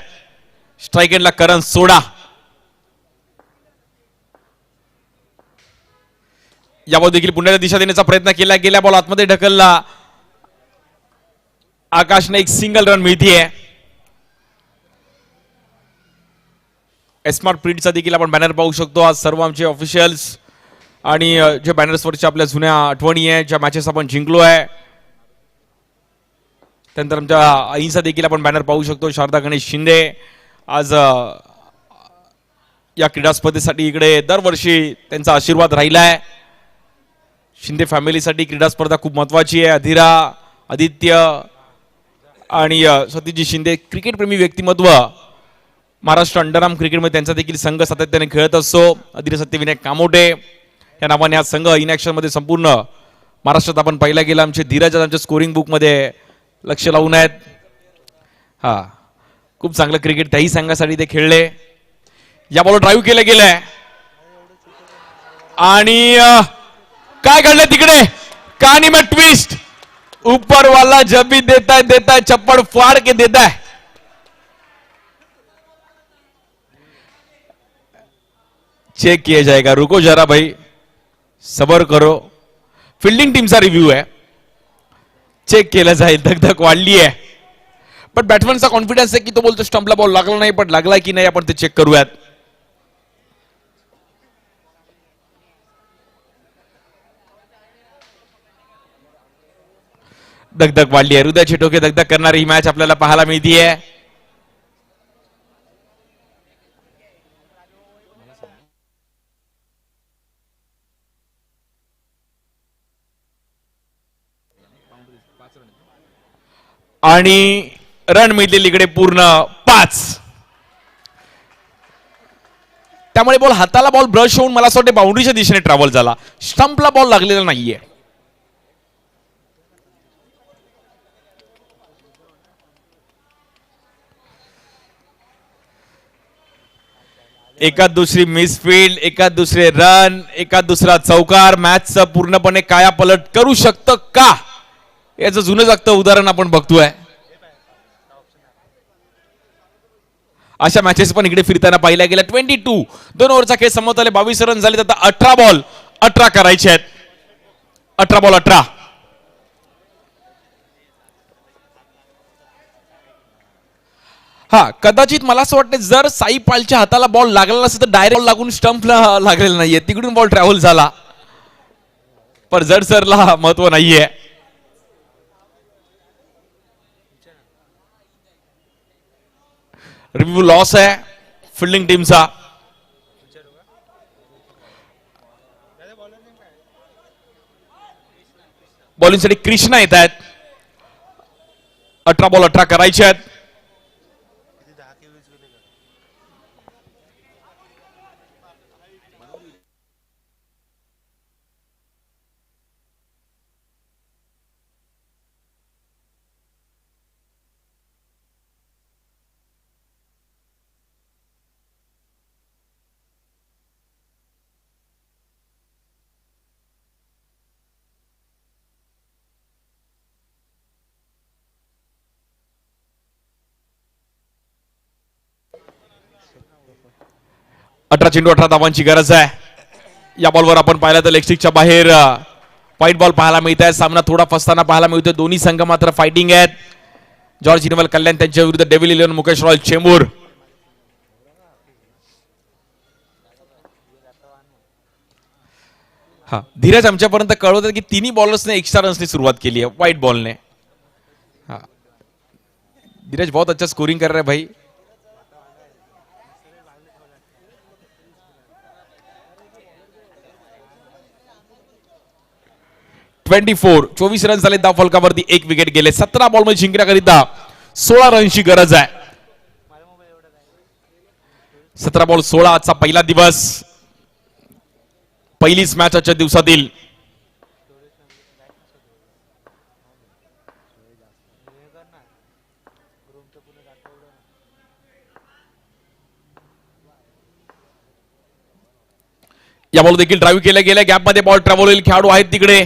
स्ट्राईक एंडला करण सोडा. या बॉल देखील पुण्याला दिशा देण्याचा प्रयत्न केला. गेल्या बॉल आतमध्ये ढकलला. आकाशने एक सिंगल रन मिळतीये. स्मार्ट प्रिंटचा देखील आपण बॅनर पाहू शकतो. आज सर्व आमचे ऑफिशियल्स आणि जे बॅनर्सवरच्या आपल्या जुन्या आठवणी आहे, ज्या मॅचेस आपण जिंकलो आहे. त्यानंतर आमच्या आईचा देखील आपण बॅनर पाहू शकतो. शारदा गणेश शिंदे आज या क्रीडा स्पर्धेसाठी इकडे दरवर्षी त्यांचा आशीर्वाद राहिलाय. शिंदे फॅमिलीसाठी क्रीडा स्पर्धा खूप महत्वाची आहे. अधिरा, आदित्य आणि सतीशजी शिंदे क्रिकेटप्रेमी व्यक्तिमत्व. महाराष्ट्र अंडरआर्म क्रिकेटमध्ये त्यांचा देखील संघ सातत्याने खेळत असतो. अधिरा सत्यविनायक कामोटे या नावाने हा संघ इन ॲक्शनमध्ये संपूर्ण महाराष्ट्रात आपण पाहिला गेला. आमचे धीरज आमच्या स्कोरिंग बुकमध्ये लक्ष लावून आहेत. हा खूप चांगलं क्रिकेट त्याही संघासाठी ते खेळले. या बॉल ड्राईव्ह केलं गेलंय आणि काय घडलं तिकडे? कहानी में ट्विस्ट. ऊपर वाला जब भी देता है चप्पड़ फाड़ के देता है. चेक किया जाएगा. रुको जरा भाई, सबर करो. फील्डिंग टीमचा रिव्ह्यू आहे. चेक केलं जाईल. धगधग वाढली आहे. पण बॅट्समनचा कॉन्फिडन्स आहे की तो बोलतो स्टंपला बॉल लागला नाही, पण लागला की नाही आपण ते चेक करूयात. धगधग वाढली आहे. हृदयाचे ठोके धगधग करणारी ही मॅच आपल्याला पाहायला मिळतीये. आणि रन मिळतील इकडे पूर्ण 5. त्यामुळे बॉल हाताला बॉल ब्रश होऊन मला असं वाटतं बाउंड्रीच्या दिशेने ट्रॅव्हल झाला. स्टंपला बॉल लागलेला नाहीये. एकात दुसरी मिसफील्ड, एकात दुसरे रन, एकात दुसरा चौकार. मॅचचं पूर्णपणे कायापलट करू शकतं का, याचं जुनं जागतं उदाहरण आपण बघतोय. अशा मॅचेस पण इकडे फिरताना पाहिल्या गेल्या. 22 2 ओव्हरचा खेळ संपत आले. 22 रन झाले. आता 18 बॉल 18 करायचे आहेत. 18 बॉल 18. हा कदाचित मला असं वाटतं जर साई पालच्या हाताला बॉल लागला नसेल तर डायरेक्ट बॉल लागून स्टंपला लागलेला नाहीये. तिकडून बॉल ट्रॅव्हल झाला. पण जड सरला महत्व नाहीये. रिव्ह्यू लॉस आहे फिल्डिंग टीमचा. बॉलिंगसाठी कृष्णा येत आहेत. 18 बॉल 18 करायचे आहेत. 18 चेंडू 18 धावांची गरज आहे. या बॉलवर आपण पाहिलं तर लेगस्टिकच्या बाहेर व्हाईट बॉल पाहायला मिळत आहे. सामना थोडा फसताना पाहायला मिळतोय. दोन्ही संघ मात्र फायटिंग आहेत. जॉर्ज इनोव्हेल कल्याण त्यांच्या विरुद्ध डेव्हिल 11 मुकेश रॉयल चेंबूर. हा धीरज आमच्यापर्यंत कळवतात की तिन्ही बॉलर्सने एक्स्ट्रा रन्सने सुरुवात केली आहे व्हाईट बॉलने. हा धीरज बहुत अच्छा स्कोरिंग कर रहा है भाई. चोवीस रन झाले धाव फलकावरती. एक विकेट गेले. 17 बॉल मध्ये जिंकण्याकरिता 16 रनची गरज आहे. 17 बॉल 16 आजचा पहिला दिवस. पहिलीच मॅच आजच्या दिवसातील. या बॉल देखील ड्राईव्ह केल्या गेल्या. गॅपमध्ये बॉल ट्रॅव्हल होईल. खेळाडू आहेत तिकडे.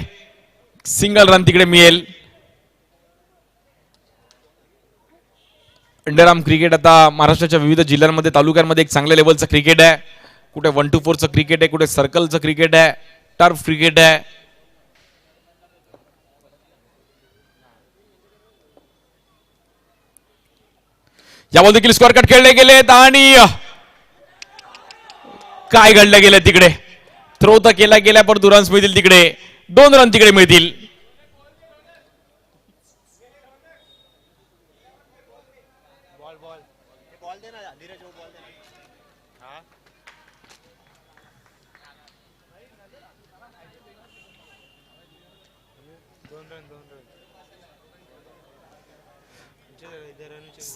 सिंगल रन तिकडे मिळेल. अंडरआर्म क्रिकेट आता महाराष्ट्राच्या विविध जिल्ह्यांमध्ये तालुक्यांमध्ये एक चांगल्या लेवलचं क्रिकेट आहे. कुठे 1 to 4चं क्रिकेट आहे, कुठे सर्कलचं क्रिकेट आहे, टर्फ क्रिकेट आहे. या बॉल देखील स्कोअर कट खेळले गेलेत आणि काय घडलं गेलं तिकडे. थ्रो तर केला गेला पण 2 रन्स मिळतील तिकडे. 2 रन तिकडे मिळतील.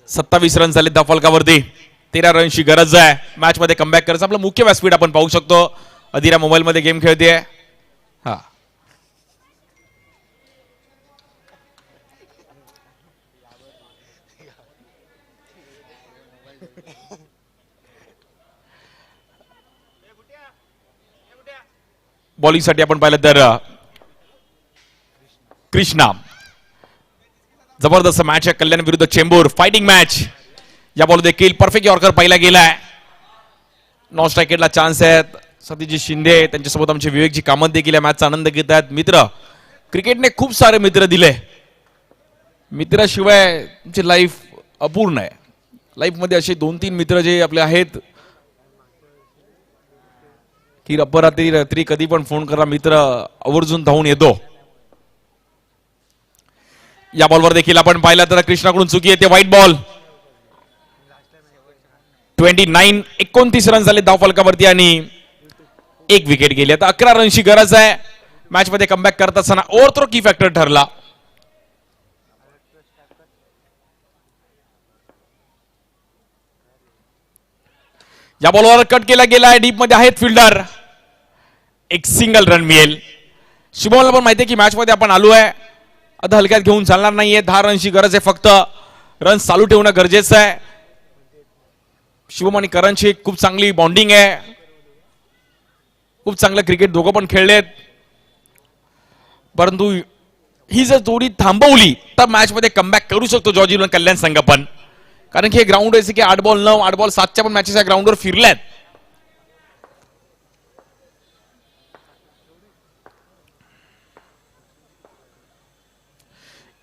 सत्तावीस रन झाले धाव फलकावरती. 13 रनची गरज आहे. मॅच मध्ये कमबॅक करायचं. आपलं मुख्य व्यासपीठ आपण पाहू शकतो. अधीरा मोबाईल मध्ये गेम खेळते. हा बॉलिंग साठी आपण पाहिलं तर कृष्णा. जबरदस्त मॅच आहे. कल्याण विरुद्ध चेंबूर फायटिंग मॅच. या बॉल देखील परफेक्ट यॉर्कर पहिला गेलाय. नॉन स्ट्रायकेटला चान्स आहेत. सतीजी शिंदे त्यांच्यासोबत आमचे विवेकजी कामत देखील या मॅचचा आनंद घेत आहेत. मित्र क्रिकेटने खूप सारे मित्र दिले. मित्राशिवाय तुमची लाईफ अपूर्ण आहे. लाईफ मध्ये असे 2-3 मित्र जे आपले आहेत की अपरात्री कधी पण फोन करा, मित्र आवर्जून धावून येतो. या बॉलवर देखील आपण पाहिलं तर कृष्णाकडून चुकी येते. White ball. 29 रन झाले धाव फलकावरती आणि 1 विकेट गेली. आता 11 रनची गरज आहे. मॅच मध्ये कमबॅक करत असताना ओव्हरथ्रो की फॅक्टर ठरला. या बॉलवर कट केला गेला. डीप मध्ये आहेत फिल्डर. एक सिंगल रन मिळेल. शुभमला पण माहिती आहे की मॅच मध्ये आपण आलो आहे. आता हलक्यात घेऊन चालणार नाहीये. 10 रनची गरज आहे. फक्त रन चालू ठेवणं गरजेचं आहे. शुभम आणि करणची खूप चांगली बॉन्डिंग आहे. खूप चांगलं क्रिकेट दोघं पण खेळलेत. परंतु ही जर जोडी थांबवली तर मॅच मध्ये कमबॅक करू शकतो जॉर्ज इनोव्हेल कल्याण संघ पण. कारण की हे ग्राउंड आहे की 8 बॉल 9, 8 बॉल 7च्या पण मॅचेस या ग्राउंडवर फिरल्यात.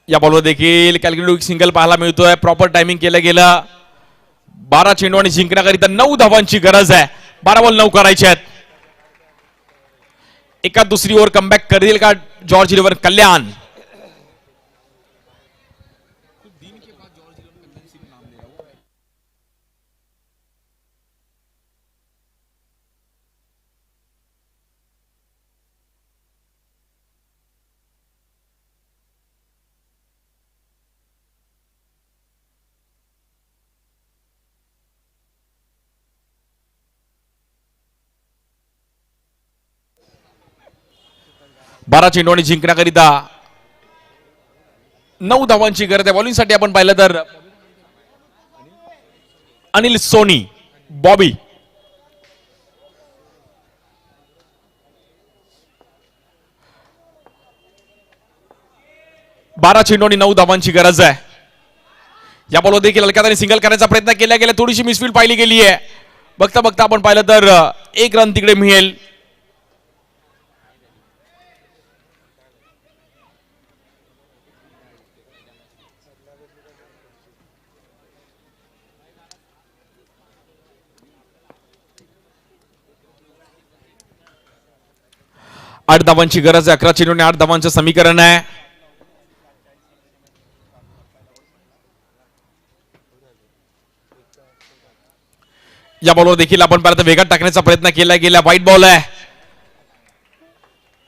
या बॉलवर देखील कॅल्क्युलेटिव्ह सिंगल पाहायला मिळतोय. प्रॉपर टायमिंग केलं गेलं. 12 चेंडू आणि जिंकण्याकरिता 9 धावांची गरज आहे. 12 बॉल 9 करायचे आहेत. एका दुसरी ओव्हर कमबॅक करेल का जॉर्ज इलेव्हन कल्याण. बारा चेंडू आणि जिंकण्याकरिता 9 धावांची गरज आहे. बॉलिंगसाठी आपण पाहिलं तर अनिल सोनी, बॉबी. बारा चेंडू आणि 9 धावांची गरज आहे. या बॉलवर देखील हलक्यात आणि सिंगल करण्याचा प्रयत्न केला गेला. थोडीशी मिसफील्ड पाहिली गेली आहे. बघता बघता आपण पाहिलं तर एक रन तिकडे मिळेल. आठ धावांची गरज आहे. 11 चेंडूने 8 धावांचं समीकरण आहे. या बॉलवर देखील आपण पाहिलं तर वेगात टाकण्याचा प्रयत्न केला गेला. वाईट बॉल आहे.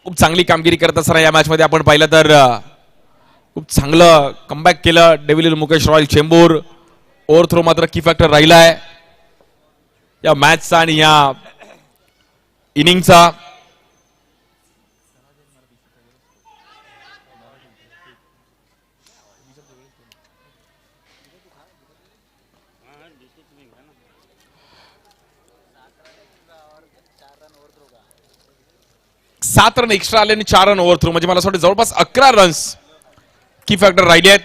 खूप चांगली कामगिरी करत असताना या मॅच मध्ये आपण पाहिलं तर खूप चांगलं कमबॅक केलं डेव्हिलियर Mukesh Royal Chembur. Over throw मात्र की फॅक्टर राहिलाय या मॅचचा आणि या इनिंगचा. सात रन एक्स्ट्रा आले आणि 4 रन ओव्हर थ्रो म्हणजे मला असं वाटतं जवळपास 11 रन्स की फॅक्टर राहिले आहेत.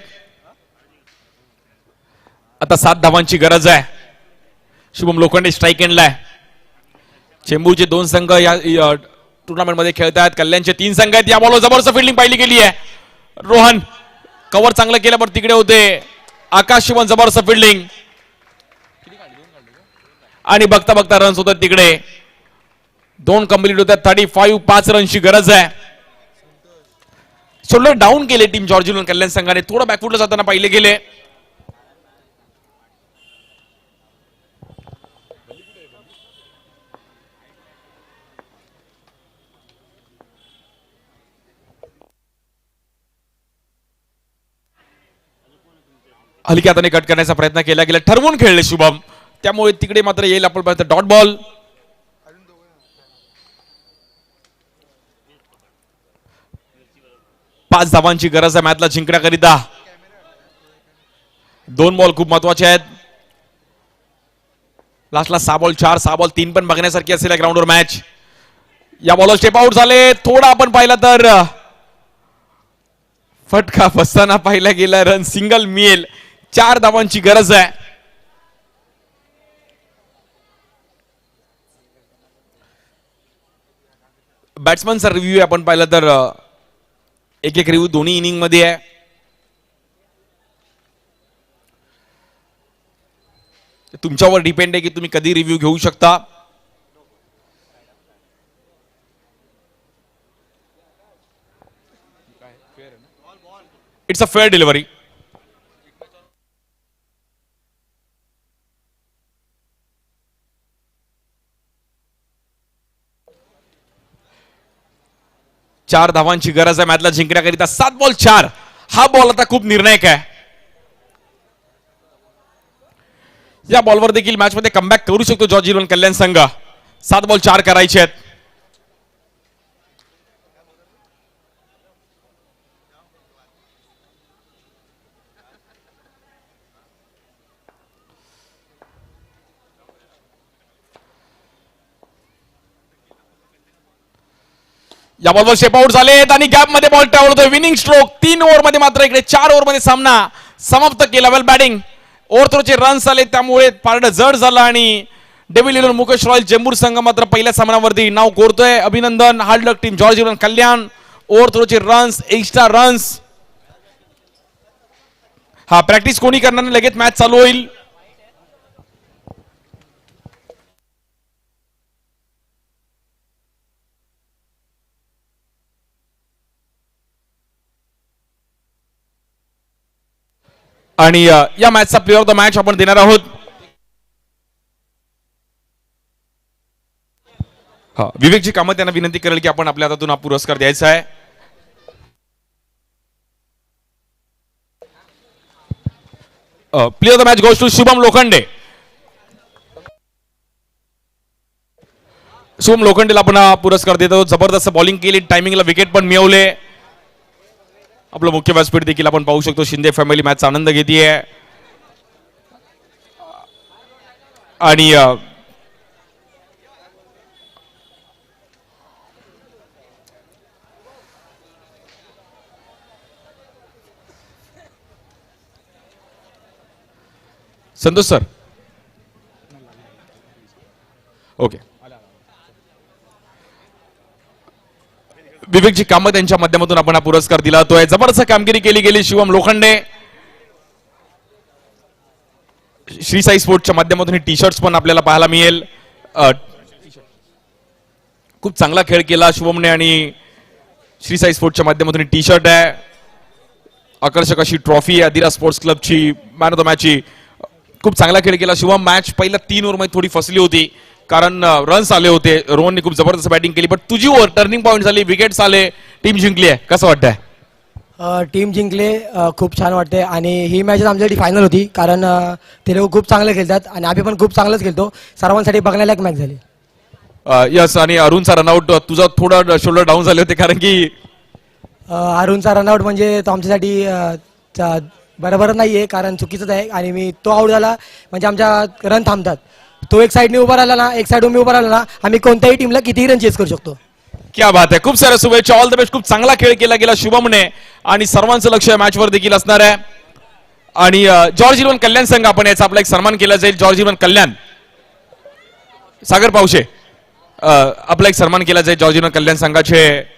आता 7 धावांची गरज आहे. शुभम लोखंडे स्ट्राईक एंडला आहे. चेंबूरचे 2 संघ या टुर्नामेंट मध्ये खेळत आहेत. कल्याणचे 3 संघ आहेत. या बॉलवर जबरदस्त फिल्डिंग पाहिली गेली आहे. रोहन कव्हर चांगलं केलं पण तिकडे होते आकाश शिवम. जबरदस्त फिल्डिंग आणि बघता बघता रन्स होतात तिकडे. 2 कंप्लीट होतात. 35 5 रनची गरज आहे. शोल्डर डाऊन केले टीम जॉर्ज इलन कल्याण संघाने. थोडं बॅकफुटला जाताना पाहिले गेले. हलक्या हाताने कट करण्याचा प्रयत्न केला गेला. ठरवून खेळले शुभम त्यामुळे तिकडे मात्र येईल आपण पाहतो डॉट बॉल. पाच धावांची गरज आहे मॅचला जिंकण्याकरिता. 2 बॉल खूप महत्वाचे आहेत. लास्टला 6 बॉल 4 6 बॉल 3 पण बघण्यासारखी असेल या ग्राउंडवर मॅच. या बॉलवर स्टेप आउट झाले. थोडा आपण पाहिला तर फटका बसताना पाहिला गेला. रन सिंगल मिळेल. 4 धावांची गरज आहे. बॅट्समनचा रिव्ह्यू आपण पाहिलं तर एक एक रिव्ह्यू दोन्ही इनिंग मध्ये आहे. तुमच्यावर डिपेंड आहे की तुम्ही कधी रिव्ह्यू घेऊ शकता. It's a fair delivery. चार धावांची गरज आहे मॅचला जिंकण्याकरिता. 7 बॉल 4 हा बॉल आता खूप निर्णायक आहे. या बॉलवर देखील मॅच मध्ये कमबॅक करू शकतो जॉर्ज इलन कल्याण संघ. 7 बॉल 4 करायचे आहेत. या बॉलवर शेप आउट झालेत आणि गॅप मध्ये बॉल टाळतोय. विनिंग स्ट्रोक 3 ओव्हर मध्ये मात्र इकडे 4 ओव्हर मध्ये सामना समाप्त केला. वेल बॅटिंग. ओव्हर थ्रोचे रन्स आले त्यामुळे पारडं जड झालं आणि डेव्हिलियर मुकेश रॉयल चेंबूर संघ मात्र पहिल्या सामन्यावरती नाव कोरतोय. अभिनंदन. Hard luck team George Elan Kalyan. Over थ्रोचे रन्स एक्स्ट्रा रन्स. हा प्रॅक्टिस कोणी करणार नाही. लगेच मॅच चालू होईल. आणि या मॅचचा प्लेअर ऑफ द मॅच आपण देणार आहोत. विवेकजी कामत यांना विनंती करेल की आपण आपल्या हातातून हा पुरस्कार द्यायचा आहे. Player of the match goes to Shubham Lokhande. Shubham लोखंडेला आपण हा पुरस्कार देतो. जबरदस्त बॉलिंग केली. टायमिंगला विकेट पण मिळवले. आपलं मुख्य व्यासपीठ देखील आपण पाहू शकतो. शिंदे फॅमिली मॅचचा आनंद घेतीये आणि संतोष सर ओके. विवेकजी कामत यांच्या माध्यमातून आपण हा पुरस्कार दिला जातोय. जबरदस्त कामगिरी केली गेली शिवम लोखंडे. श्री साई स्पोर्ट्सच्या माध्यमातून हे टी शर्ट्स पण आपल्याला पाहायला मिळेल. खूप चांगला खेळ केला शिवमने आणि श्री साई स्पोर्ट्सच्या माध्यमातून टी शर्ट आहे. आकर्षक अशी ट्रॉफी आहे दिरा स्पोर्ट्स क्लबची मॅन ऑफ द मॅचची. खूप चांगला खेळ केला शिवम. मॅच पहिल्या 3 ओव्हरमध्ये थोडी फसली होती कारण रन्स आले होते. रोहनने खूप जबरदस्त बॅटिंग केली पण तुझी ओव्हर टर्निंग पॉईंट झाली, विकेट्स आले, टीम जिंकली आहे. कसं वाटतंय? टीम जिंकले, खूप छान वाटते आणि ही मॅच आमच्यासाठी फायनल होती कारण ते लोक खूप चांगलं खेळतात आणि आम्ही पण खूप चांगलंच खेळतो. सर्वांसाठी बघण्यालायक मॅच झाली. यस. आणि अरुणचा रनआउट तुझा थोडा शोल्डर डाऊन झाले होते कारण की अरुणचा रनआउट म्हणजे तो आमच्यासाठी बरोबर नाही आहे कारण चुकीचंच आहे आणि मी तो आऊट झाला म्हणजे आमच्या रन थांबतात. तो एक साईडने उभा राहिला ना, एक साईड मी उभा राहिला ना, आम्ही कोणत्याही टीमला कितीही रन चेस करू शकतो. क्या बात आहे. खूप साऱ्या शुभेच्छा. All the best. खूप चांगला खेळ केला गेला शुभमने आणि सर्वांचं लक्ष या मॅचवर देखील असणार आहे. आणि जॉर्ज इरवन कल्याण संघ आपण याचा आपला एक सन्मान केला जाईल. जॉर्ज इरवन कल्याण सागर पावशे आपला एक सन्मान केला जाईल. जॉर्ज इरवन कल्याण संघाचे